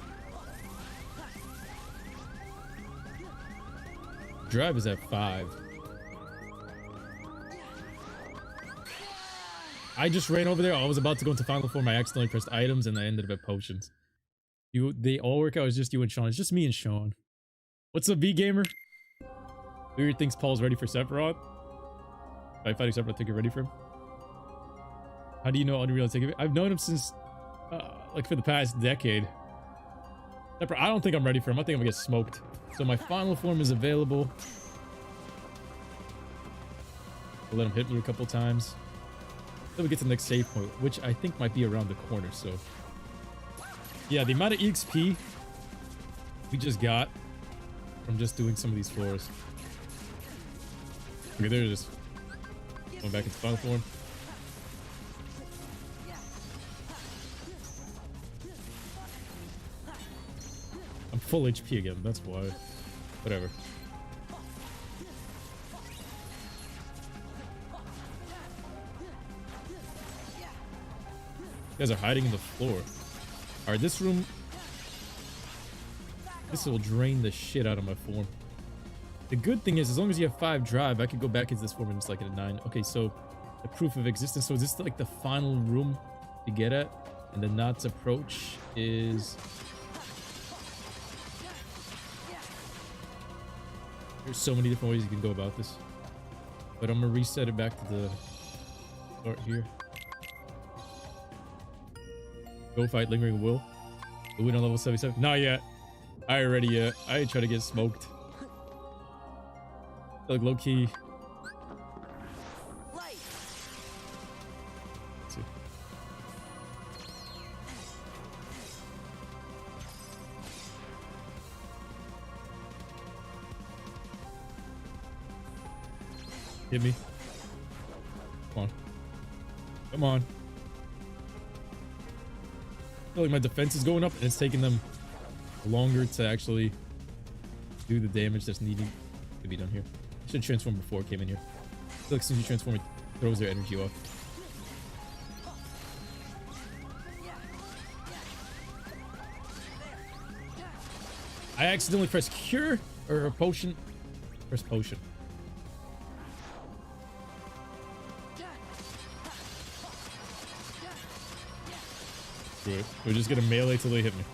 Drive is at 5. I just ran over there. I was about to go into final form. I accidentally pressed items and I ended up at potions. They all work out. It's just you and Sean. It's just me and Sean. What's up, V Gamer? Weird thinks Paul's ready for Sephiroth. If I fight Sephiroth, think you're ready for him. How do you know Unreal? I've known him since like for the past decade. I don't think I'm ready for him. I think I'm gonna get smoked. So my final form is available. I'll let him hit me a couple times. Then we get to the next save point, which I think might be around the corner. So yeah, the amount of EXP we just got from just doing some of these floors. Okay, there it is. Going back into final form. I'm full HP again, that's why. Whatever. You guys are hiding in the floor. Alright, this room This will drain the shit out of my form. The good thing is, as long as you have 5 drive, I could go back into this form and it's like at a 9. Okay, so the proof of existence. So is this like the final room to get at? And the Knots approach is... There's so many different ways you can go about this. But I'm gonna reset it back to the start here. Go fight Lingering Will. We win on level 77. Not yet. I ain't trying to get smoked. Like low key. Let's see. Hit me. Come on. Come on. I feel like my defense is going up and it's taking them longer to actually do the damage that's needed to be done here. I should transform before it came in here. I feel like as soon as you transform, it throws their energy off. I accidentally pressed cure or a potion. Press potion. Good. We're just gonna melee till they hit me.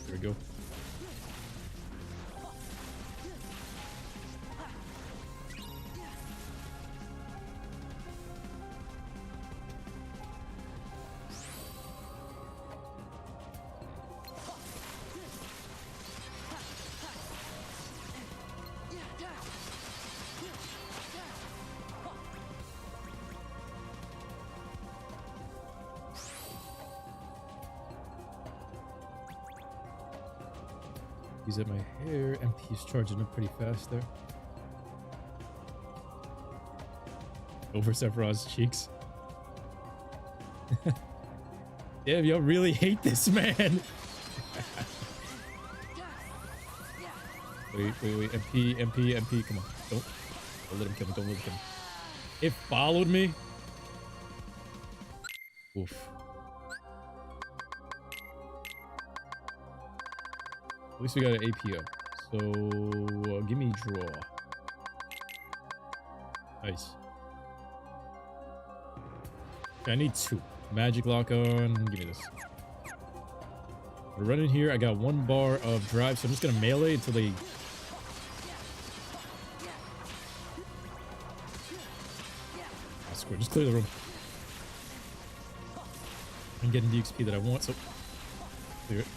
There we go. Use up my hair. MP is charging up pretty fast there. Over Sephiroth's cheeks. Damn, y'all really hate this man. Wait. MP. Come on. Don't let him kill me. Don't let him kill me. It followed me. Oof. At least we got an AP up. So, give me draw. Nice. Okay, I need 2. Magic lock on. Give me this. We're running here. I got 1 bar of drive, so I'm just gonna melee until they... I swear, just clear the room. I'm getting the XP that I want, so... Clear it.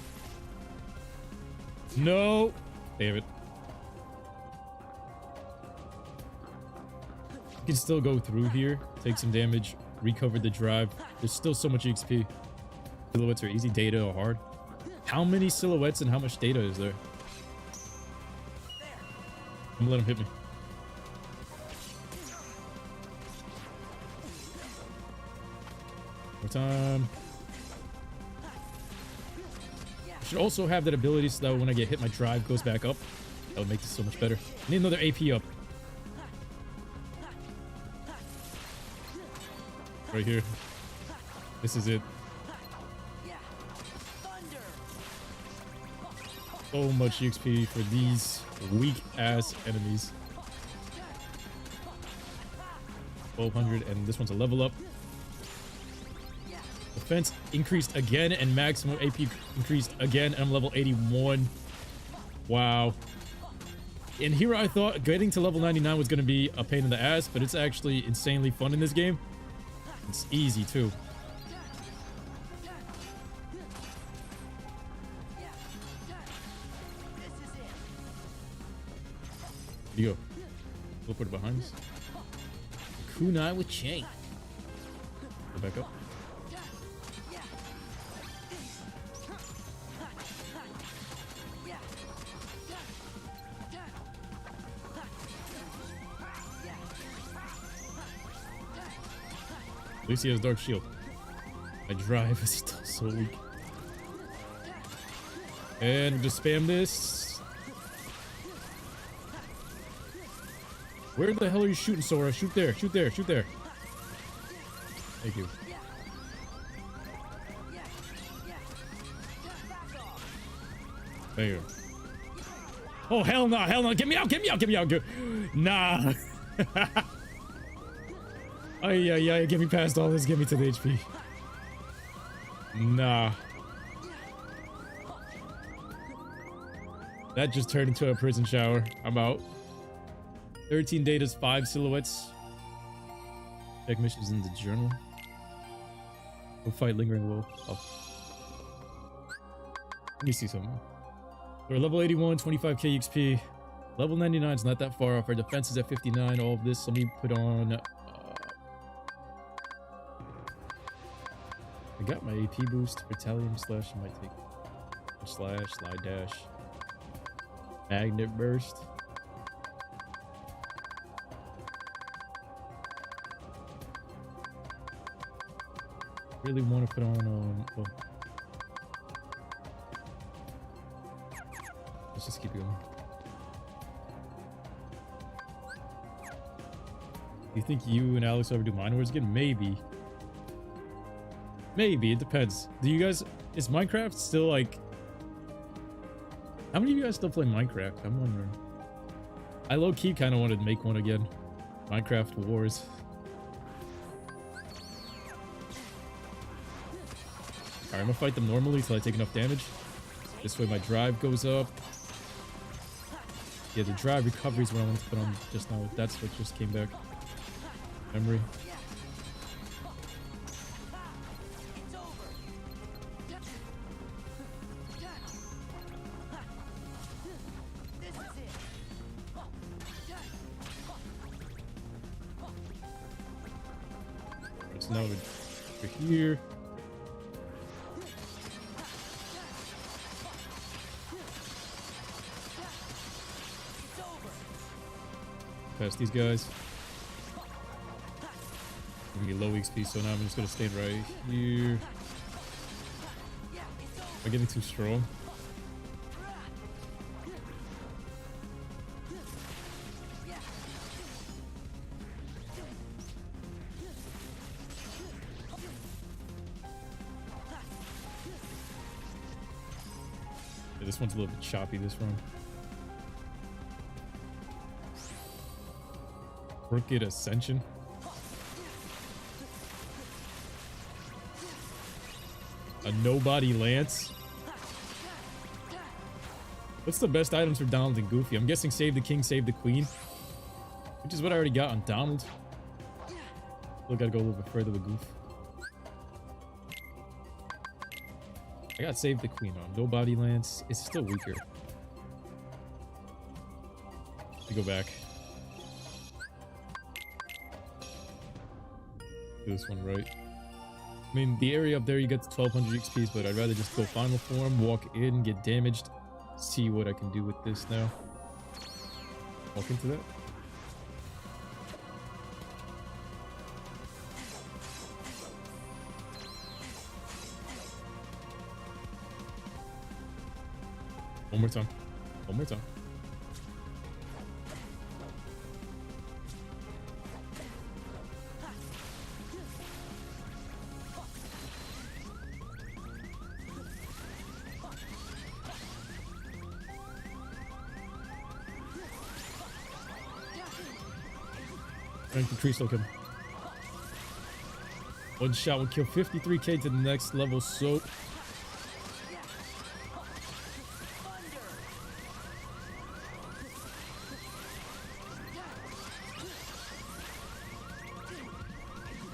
No! Damn it. You can still go through here, take some damage, recover the drive. There's still so much XP. Silhouettes are easy, data are hard. How many silhouettes and how much data is there? I'm gonna let him hit me. More time. I should also have that ability so that when I get hit, my drive goes back up. That would make this so much better. I need another AP up. Right here. This is it. So much XP for these weak-ass enemies. 1200, and this one's a level up. Defense increased again, and maximum AP increased again, and I'm level 81. Wow. And here I thought getting to level 99 was going to be a pain in the ass, but it's actually insanely fun in this game. It's easy, too. Where'd you go? We'll put it behind us. Kunai with chain. Go back up. At least he has Dark Shield. My drive is still so weak. And just spam this. Where the hell are you shooting, Sora? Shoot there, shoot there, shoot there. Thank you. There you go. Oh, hell no, hell no. Get me out, get me out, get me out. Nah. Ay, get me past all this. Get me to the HP. Nah. That just turned into a prison shower. I'm out. 13 datas, 5 silhouettes. Check missions in the journal. Go fight lingering wolf. Oh. Let me see something. We're level 81, 25k XP. Level 99 is not that far off. Our defense is at 59. All of this, let me put on... I got my AP boost. Battalion slash, I might take... Slash, slide dash. Magnet burst. Really want to put on oh. Let's just keep going. Do you think you and Alex ever do Mine Wars again? Maybe. Maybe, it depends. Do you guys, is Minecraft still like, how many of you guys still play Minecraft? I'm wondering. I low-key kind of wanted to make one again. Minecraft Wars. Alright, I'm gonna fight them normally until I take enough damage. This way my drive goes up. Yeah, the drive recovery is what I wanted to put on just now. That's what just came back. Memory. So now we're here. Past these guys. I'm gonna be low XP, so now I'm just gonna stand right here. Am I getting too strong? Yeah, this one's a little bit choppy, this one. Crooked Ascension. A nobody lance. What's the best items for Donald and Goofy? I'm guessing save the king, save the queen, which is what I already got on Donald. Still gotta go a little bit further with Goof. I got save the queen on. Nobody lance. It's still weaker. We go back. Do this one right. I mean, the area up there, you get to 1200 XPs, but I'd rather just go final form, walk in, get damaged, see what I can do with this now. Walk into that. One more time. One more time. Trying to tree soak him. One shot will kill 53k to the next level soap.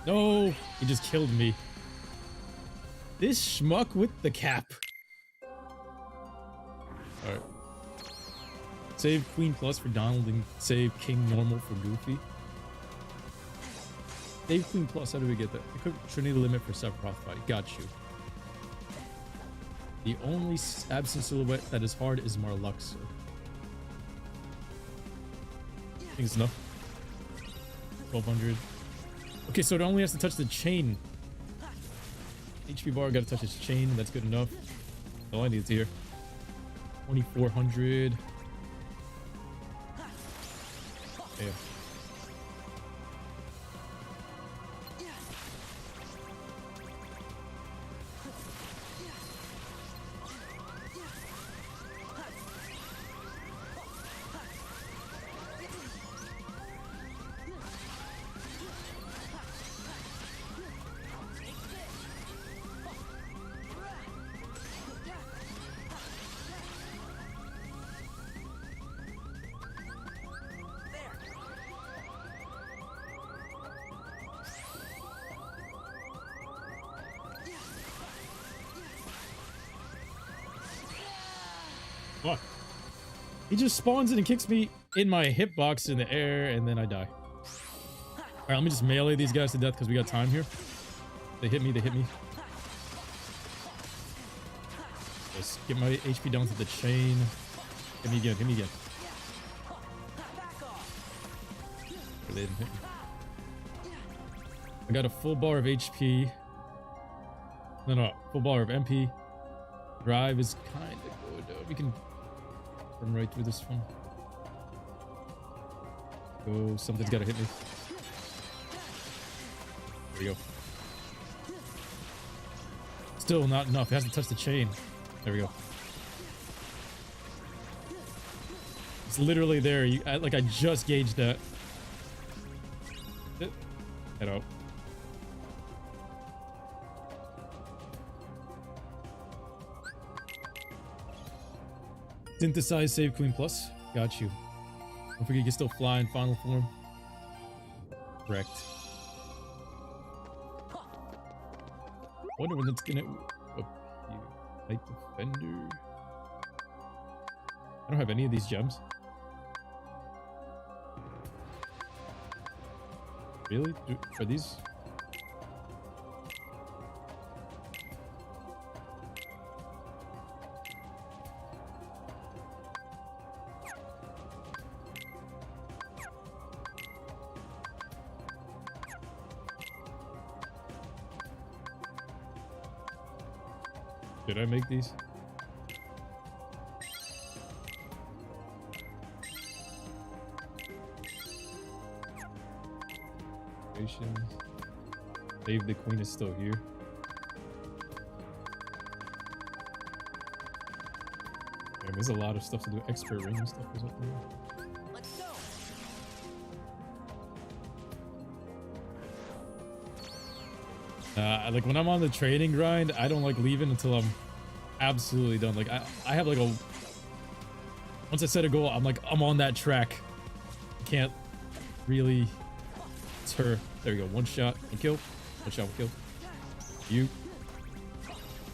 No, he just killed me. This schmuck with the cap. Alright. Save Queen Plus for Donald and save King Normal for Goofy. Save Queen Plus, how do we get that? Equip Trinity Limit for Sephiroth fight. Got you. The only absent silhouette that is hard is Marluxer. I think it's enough. 1200. Okay, so it only has to touch the chain. HP bar, gotta touch its chain. That's good enough. All I need is here. 2400. Damn. Fuck. He just spawns in and kicks me in my hitbox in the air, and then I die. Alright, let me just melee these guys to death because we got time here. They hit me, they hit me. Let's get my HP down to the chain. Hit me again, hit me again. They didn't hit me. I got a full bar of HP. No, full bar of MP. Drive is kind of good. We can run right through this one. Oh, something's got to hit me. There we go. Still not enough. It has to touch the chain. There we go. It's literally there. Like I just gauged that. Head out. Synthesize, save, clean plus. Got you. Don't forget you can still fly in final form. Correct. Wonder when it's gonna up you. Light defender. I don't have any of these gems. Really? Are these? Did I make these? Dave the Queen is still here. Damn, there's a lot of stuff to do. Expert ring and stuff is up there. Let's go. Like when I'm on the training grind, I don't like leaving until I'm absolutely done. Like I have like a, once I set a goal, I'm on that track. Can't really deter. There we go. One shot, one kill. One shot, one kill. You.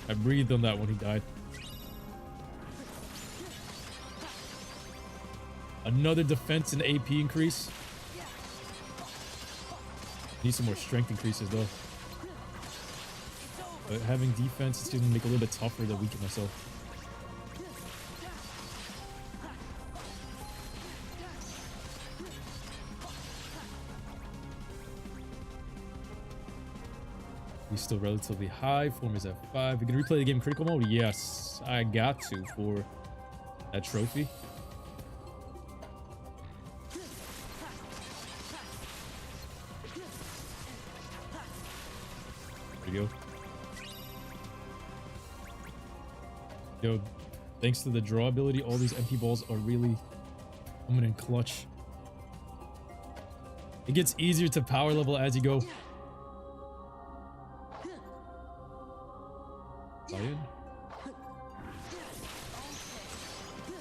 I breathed on that when he died. Another defense and AP increase. Need some more strength increases though. But having defense is gonna make it a little bit tougher to weaken myself. He's still relatively high. Form is at 5. We can replay the game in critical mode? Yes, I got to for that trophy. There you go. Yo, thanks to the draw ability, all these MP balls are really coming in clutch. It gets easier to power level as you go. Lion? I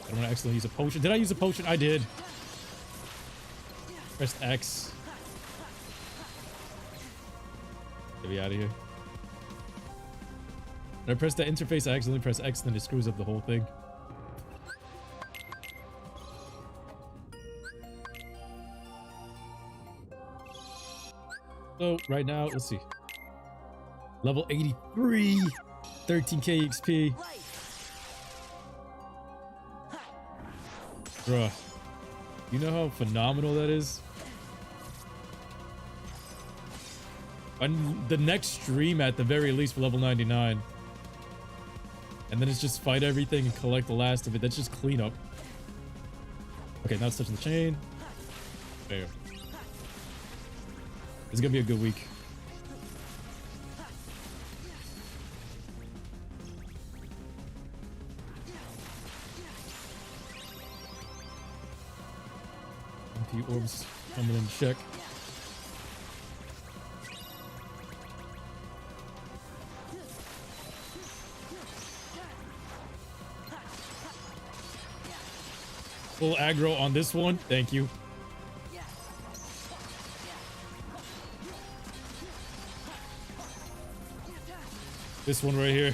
don't want to accidentally use a potion. Did I use a potion? I did. Press X. Get me out of here. When I press that interface, I accidentally press X, then it screws up the whole thing. So, right now, let's see. Level 83. 13k XP. Bruh. You know how phenomenal that is? On the next stream, at the very least, for level 99. And then it's just fight everything and collect the last of it. That's just cleanup. Okay, now it's touching the chain. Bam. It's gonna be a good week. MP orbs coming in check. Full aggro on this one. Thank you. This one right here.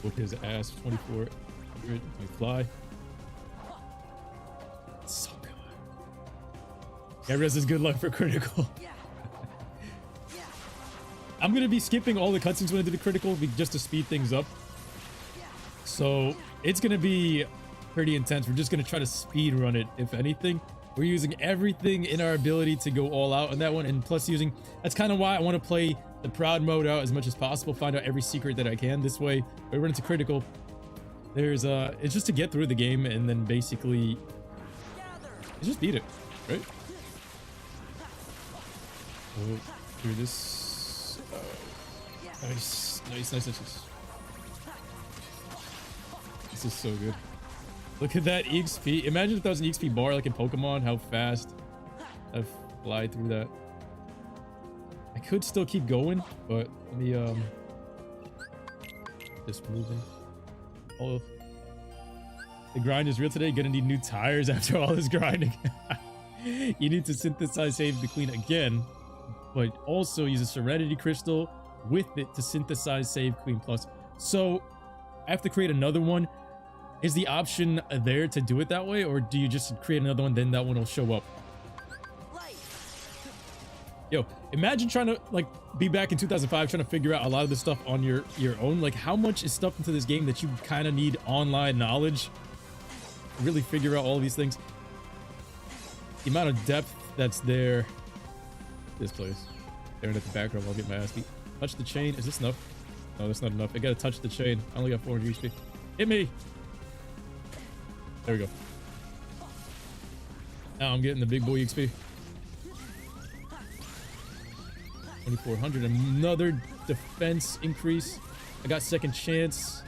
Whoop his ass. 24. We fly. So good. Yeah, res is good luck for critical. I'm gonna be skipping all the cutscenes when I do the critical just to speed things up. So it's gonna be pretty intense. We're just gonna try to speed run it. If anything, we're using everything in our ability to go all out on that one, and plus using, that's kind of why I want to play the proud mode out as much as possible, find out every secret that I can. This way when we run into critical, there's it's just to get through the game, and then basically just beat it, right? Oh, through this. Nice. This is so good. Look at that EXP. Imagine if that was an EXP bar like in Pokemon, how fast I fly through that. I could still keep going, but let me just moving. Oh, the grind is real today. Gonna need new tires after all this grinding. You need to synthesize save the queen again, but also use a Serenity Crystal with it to synthesize save queen plus. So I have to create another one. Is the option there to do it that way, or do you just create another one, then that one will show up? Yo, imagine trying to like be back in 2005 trying to figure out a lot of this stuff on your own. Like, how much is stuff into this game that you kind of need online knowledge to really figure out all these things? The amount of depth that's there. This place. Staring at the background, I'll get my ass beat. Touch the chain. Is this enough? No, that's not enough. I gotta touch the chain. I only got 400 HP. Hit me. There we go. Now I'm getting the big boy XP. 2400. Another defense increase. I got second chance.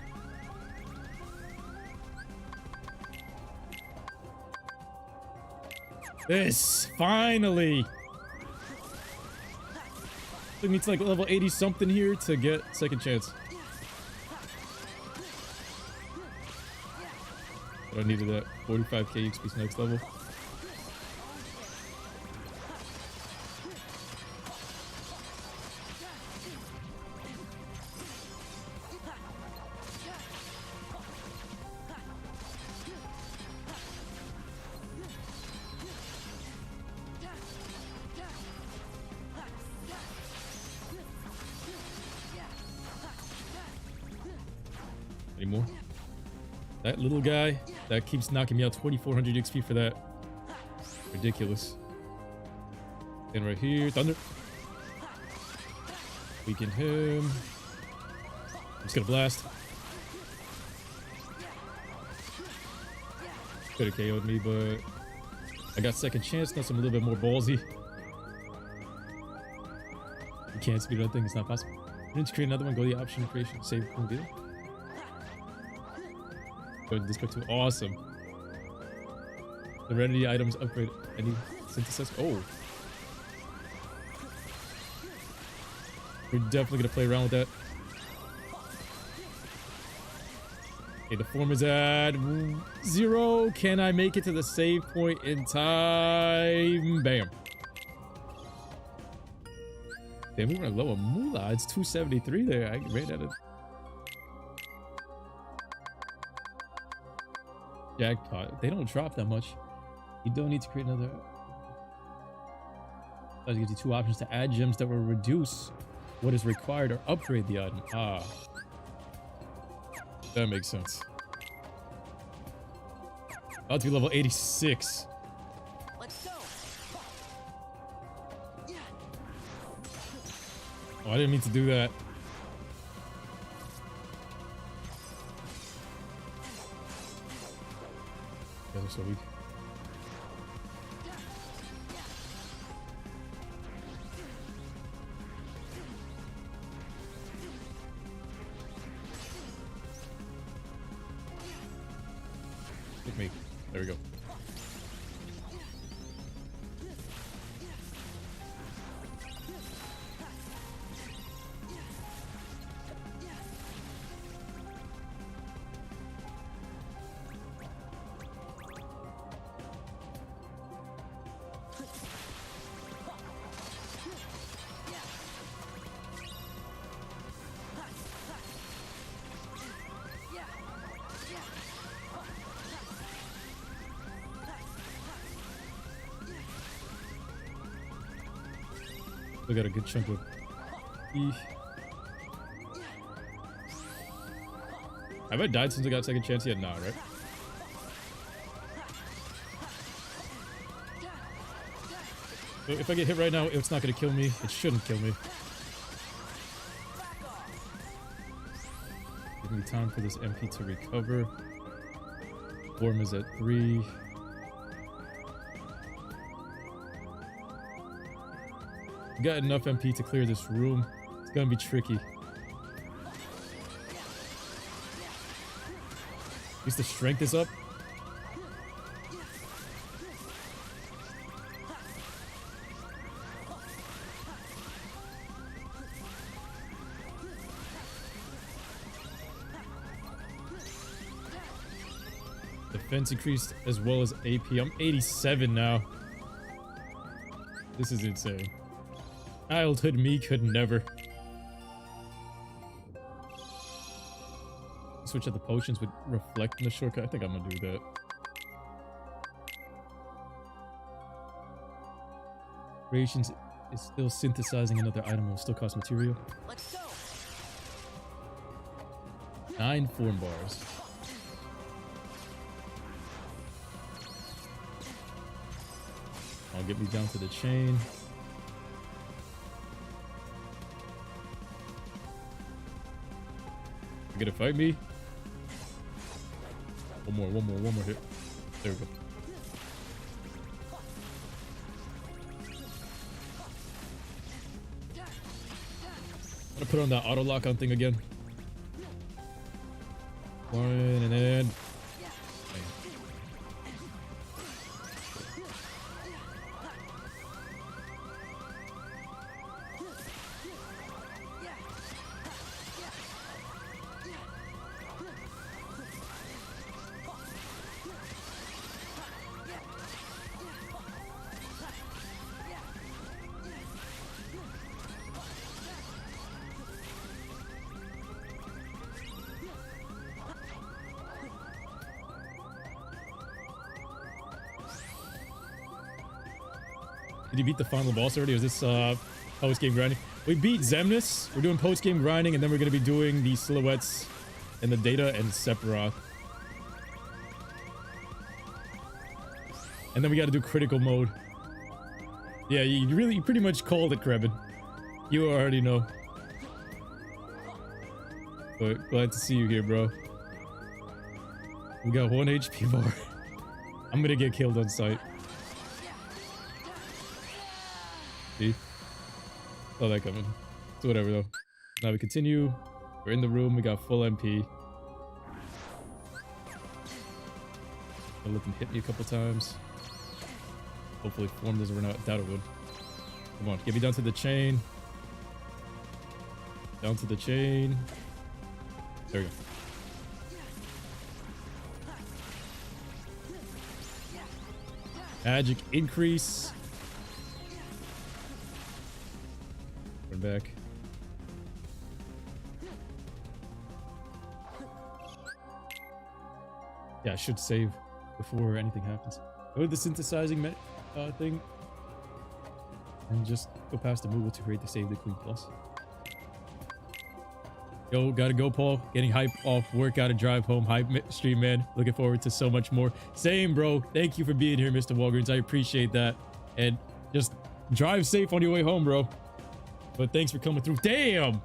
This finally. Took me to like level 80 something here to get second chance. But I needed that 45k XP next level. Any more? That little guy that keeps knocking me out. 2400 XP for that. Ridiculous. And right here, thunder. Weaken him. I'm just gonna blast. Could have KO'd me, but I got second chance. Now so I'm a little bit more ballsy. You can't speed run thing. It's not possible. You need to create another one. Go to the option creation. Save video. Go to this quick too. Awesome. Serenity items upgrade. Any synthesis? Oh. We're definitely gonna play around with that. Okay, the form is at 0. Can I make it to the save point in time? Bam. Damn, we went low on moolah. It's 273 there. I ran out of jackpot. They don't drop that much. You don't need to create another. That gives you two options to add gems that will reduce what is required or upgrade the item. Ah, that makes sense. About to be level 86. Let's go. Oh, I didn't mean to do that. They're so weak. Hit me. There we go. We got a good chunk of E. Have I died since I got second chance yet? Nah, right? So if I get hit right now, it's not gonna kill me. It shouldn't kill me. Give me time for this MP to recover. Form is at 3. Got enough MP to clear this room. It's gonna be tricky. At least the strength is up. Defense increased as well as AP. I'm 87 now. This is insane. Childhood me could never. Switch out the potions would reflect in the shortcut. I think I'm gonna do that. Creations is still synthesizing another item. Will still cost material. Let's go. 9 form bars. I'll get me down to the chain. You gonna fight me? One more hit. There we go. I'm gonna put on that auto lock on thing again. One and then. Did you beat the final boss already? Or is this post-game grinding? We beat Xemnas. We're doing post-game grinding, and then we're going to be doing the silhouettes and the data and Sephiroth. And then we got to do critical mode. Yeah, you pretty much called it, Krebin. You already know. But glad to see you here, bro. We got 1 HP bar. I'm going to get killed on sight. See? Saw that coming. So whatever though. Now we continue. We're in the room. We got full MP. I'll let them hit me a couple times. Hopefully form doesn't run out. Doubt it would. Come on, get me down to the chain. Down to the chain. There we go. Magic increase. Run back. Yeah, I should save before anything happens. Go to the synthesizing thing. And just go past the Moogle to create the Save the Queen Plus. Yo, gotta go, Paul. Getting hype off work, gotta drive home. Hype stream, man. Looking forward to so much more. Same, bro. Thank you for being here, Mr. Walgreens. I appreciate that. And just drive safe on your way home, bro. But thanks for coming through. Damn!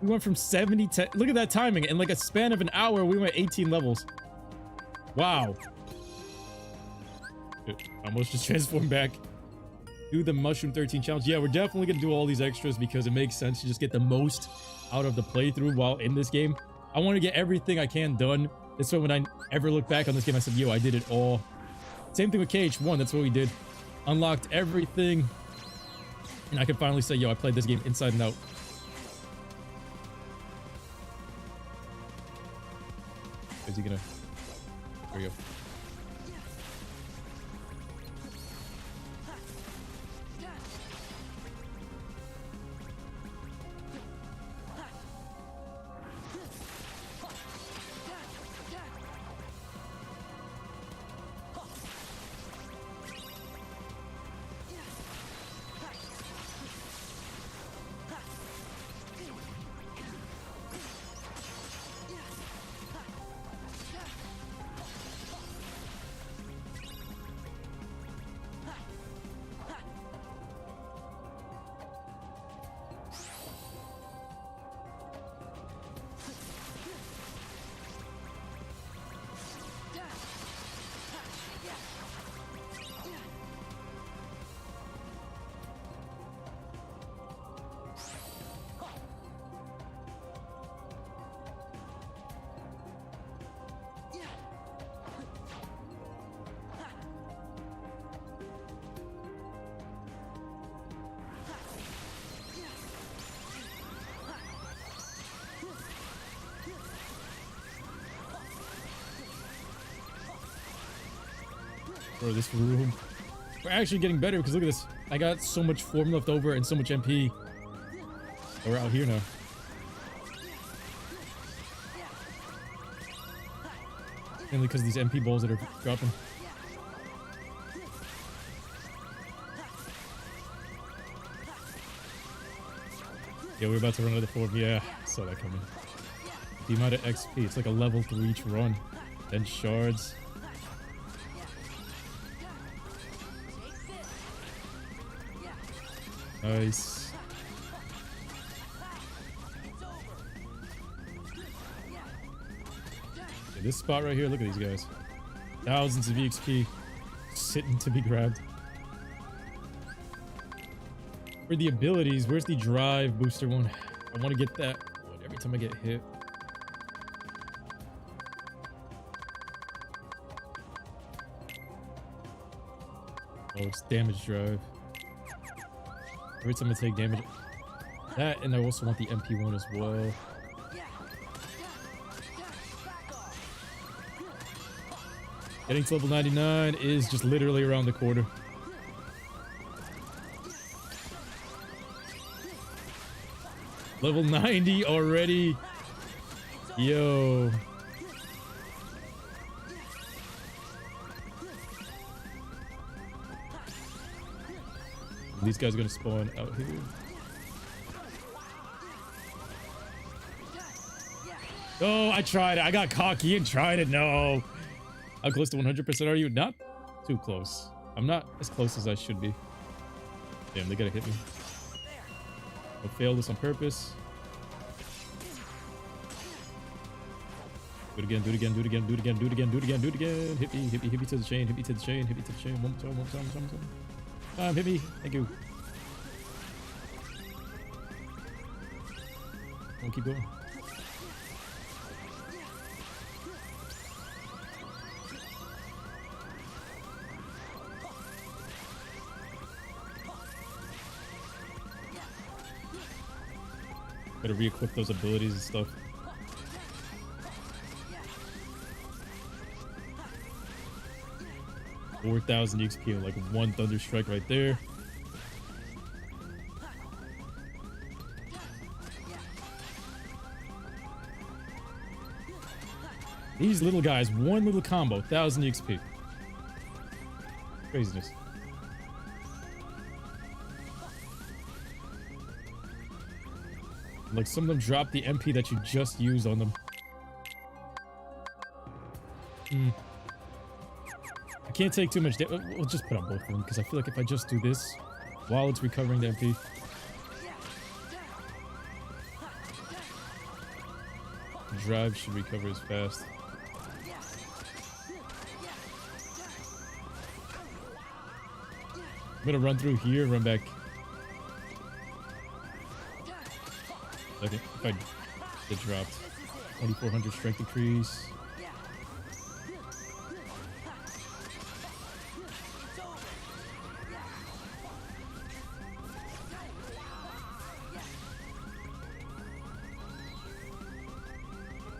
We went from 70 to... Look at that timing. In like a span of an hour, we went 18 levels. Wow. I almost just transformed back. Do the Mushroom 13 challenge. Yeah, we're definitely going to do all these extras because it makes sense to just get the most out of the playthrough while in this game. I want to get everything I can done. This way, when I ever look back on this game, I said, yo, I did it all. Same thing with KH1. That's what we did. Unlocked everything. And I can finally say, yo, I played this game inside and out. Is he gonna... There we go. Bro, this room. We're actually getting better because look at this. I got so much form left over and so much MP. We're out here now. Mainly because of these MP balls that are dropping. Yeah, we're about to run out of form. Yeah, saw that coming. The amount of XP. It's like a level 3 each run. 10 shards. Nice. Okay, this spot right here, look at these guys. Thousands of EXP sitting to be grabbed. For the abilities, where's the drive booster one? I want to get that one every time I get hit. Oh, it's damage drive. Every time I take damage. That, and I also want the MP one as well. Getting to level 99 is just literally around the corner. Level 90 already. Yo. These guys are gonna spawn out here. Oh, I tried it. I got cocky and tried it. No. How close to 100% are you? Not too close. I'm not as close as I should be. Damn, they gotta hit me. I failed this on purpose. Do it again, do it again, do it again, do it again, do it again, do it again, do it again. Hit me, hit me, hit me to the chain, hit me to the chain, hit me to the chain. One more time, one more time, one more time, one more time. Hit me. Thank you. I'll keep going. Gotta re-equip those abilities and stuff. $4,000 XP and like one thunder strike right there. These little guys, one little combo, 1,000 XP. Craziness. Like some of them drop the MP that you just used on them. I can't take too much damage. We'll just put on both of them because I feel like if I just do this while it's recovering the MP. Drive should recover as fast. I'm gonna run through here and run back. Okay, if I get dropped. 2400 strength increase.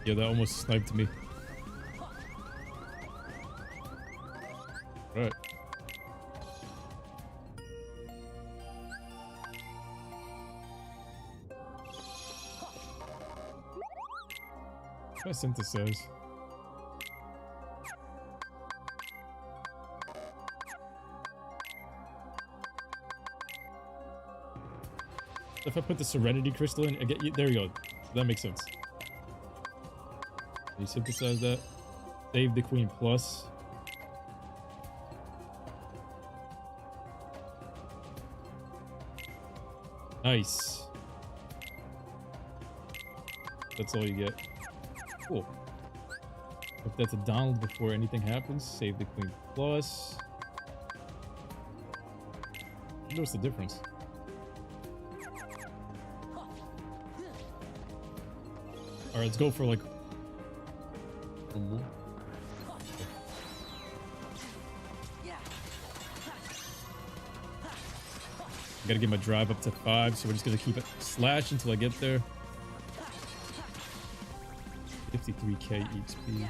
Yeah, that almost sniped me. All right. Try synthesize. If I put the Serenity Crystal in, I get you. There you go. That makes sense. You synthesize that. Save the Queen Plus. Nice. That's all you get. Cool. Hook that to Donald before anything happens. Save the Queen Plus. Notice the difference. Alright, let's go for like one more. I gotta get my drive up to 5, so we're just gonna keep it slash until I get there. 53k EXP.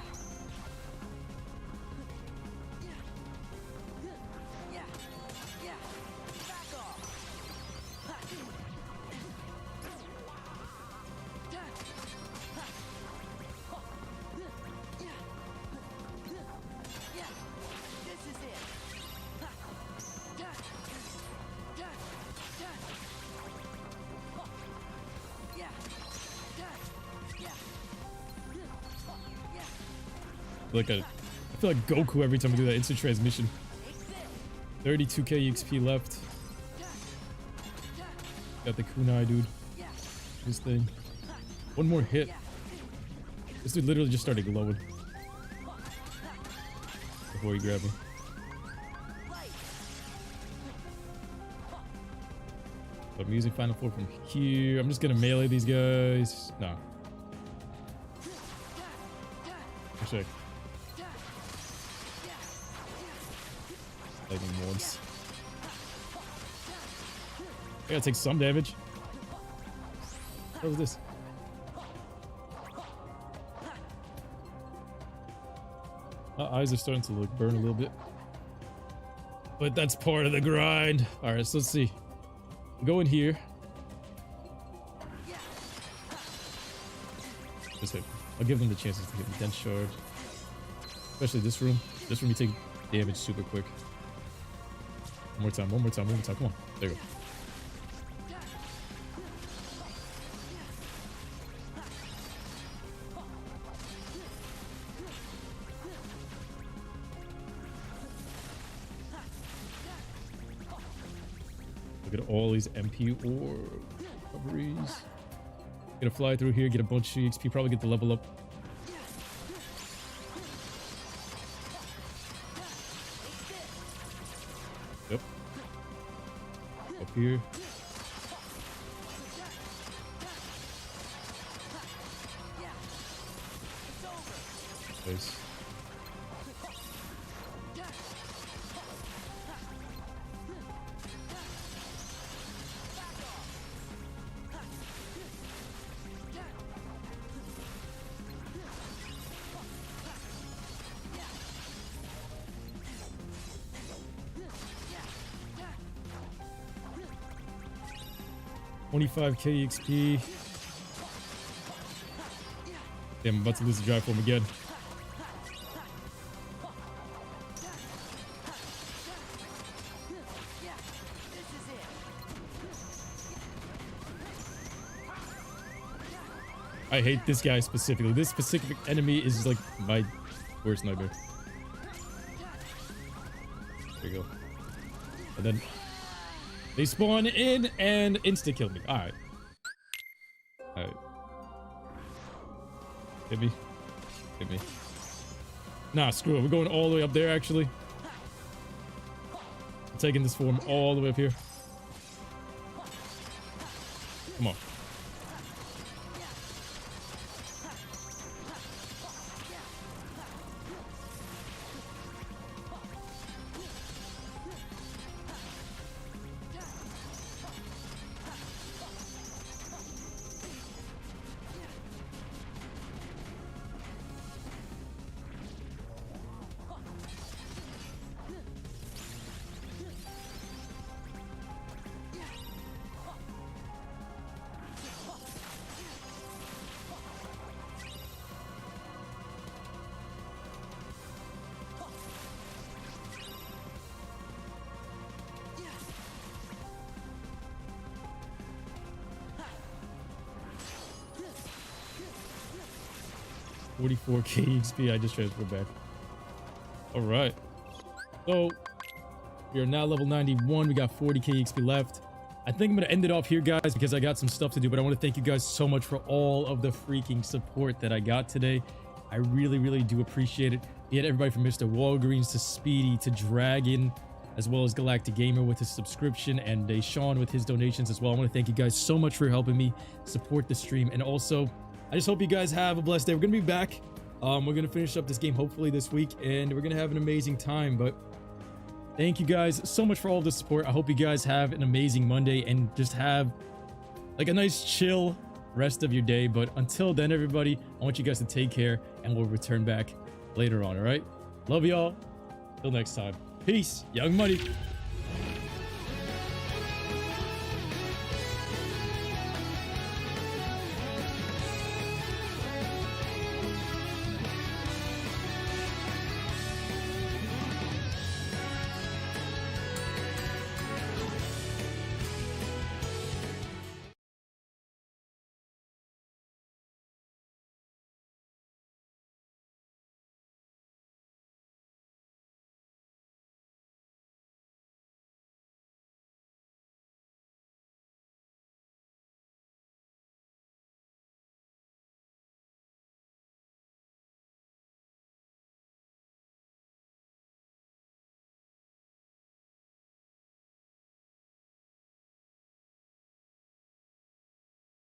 I feel like Goku every time I do that instant transmission. 32k EXP left. Got the kunai, dude. This thing. One more hit. This dude literally just started glowing before he grabbed me. But I'm using Final Four from here. I'm just gonna melee these guys. No. Actually, lightning once. I gotta take some damage. What was this? My eyes are starting to like burn a little bit, but that's part of the grind. All right, so let's see. Go in here. Just hit. I'll give them the chances to hit the dense shard, especially this room. This room you take damage super quick. One more time, one more time, one more time. Come on. There you go. Look at all these MP ore recoveries. Gonna fly through here, get a bunch of XP, probably get the level up. Yep. Up here. Nice. $25k XP. Damn, I'm about to lose the drive form again. I hate this guy specifically. This specific enemy is like my worst nightmare. There you go. And then they spawn in and insta kill me. Alright. Alright. Hit me. Hit me. Nah, screw it. We're going all the way up there actually. taking this form all the way up here. Come on. $44k XP. I just transferred back. All right. So we are now level 91. We got 40k XP left. I think I'm going to end it off here, guys, because I got some stuff to do. But I want to thank you guys so much for all of the freaking support that I got today. I really, really do appreciate it. We had everybody from Mr. Walgreens to Speedy to Dragon, as well as Galactic Gamer with his subscription, and Deshaun with his donations as well. I want to thank you guys so much for helping me support the stream. And also, I just hope you guys have a blessed day. We're going to be back. We're going to finish up this game hopefully this week, and we're going to have an amazing time. But thank you guys so much for all the support. I hope you guys have an amazing Monday and just have like a nice chill rest of your day. But until then, everybody, I want you guys to take care, and we'll return back later on. All right. Love y'all. Till next time. Peace. Young Money.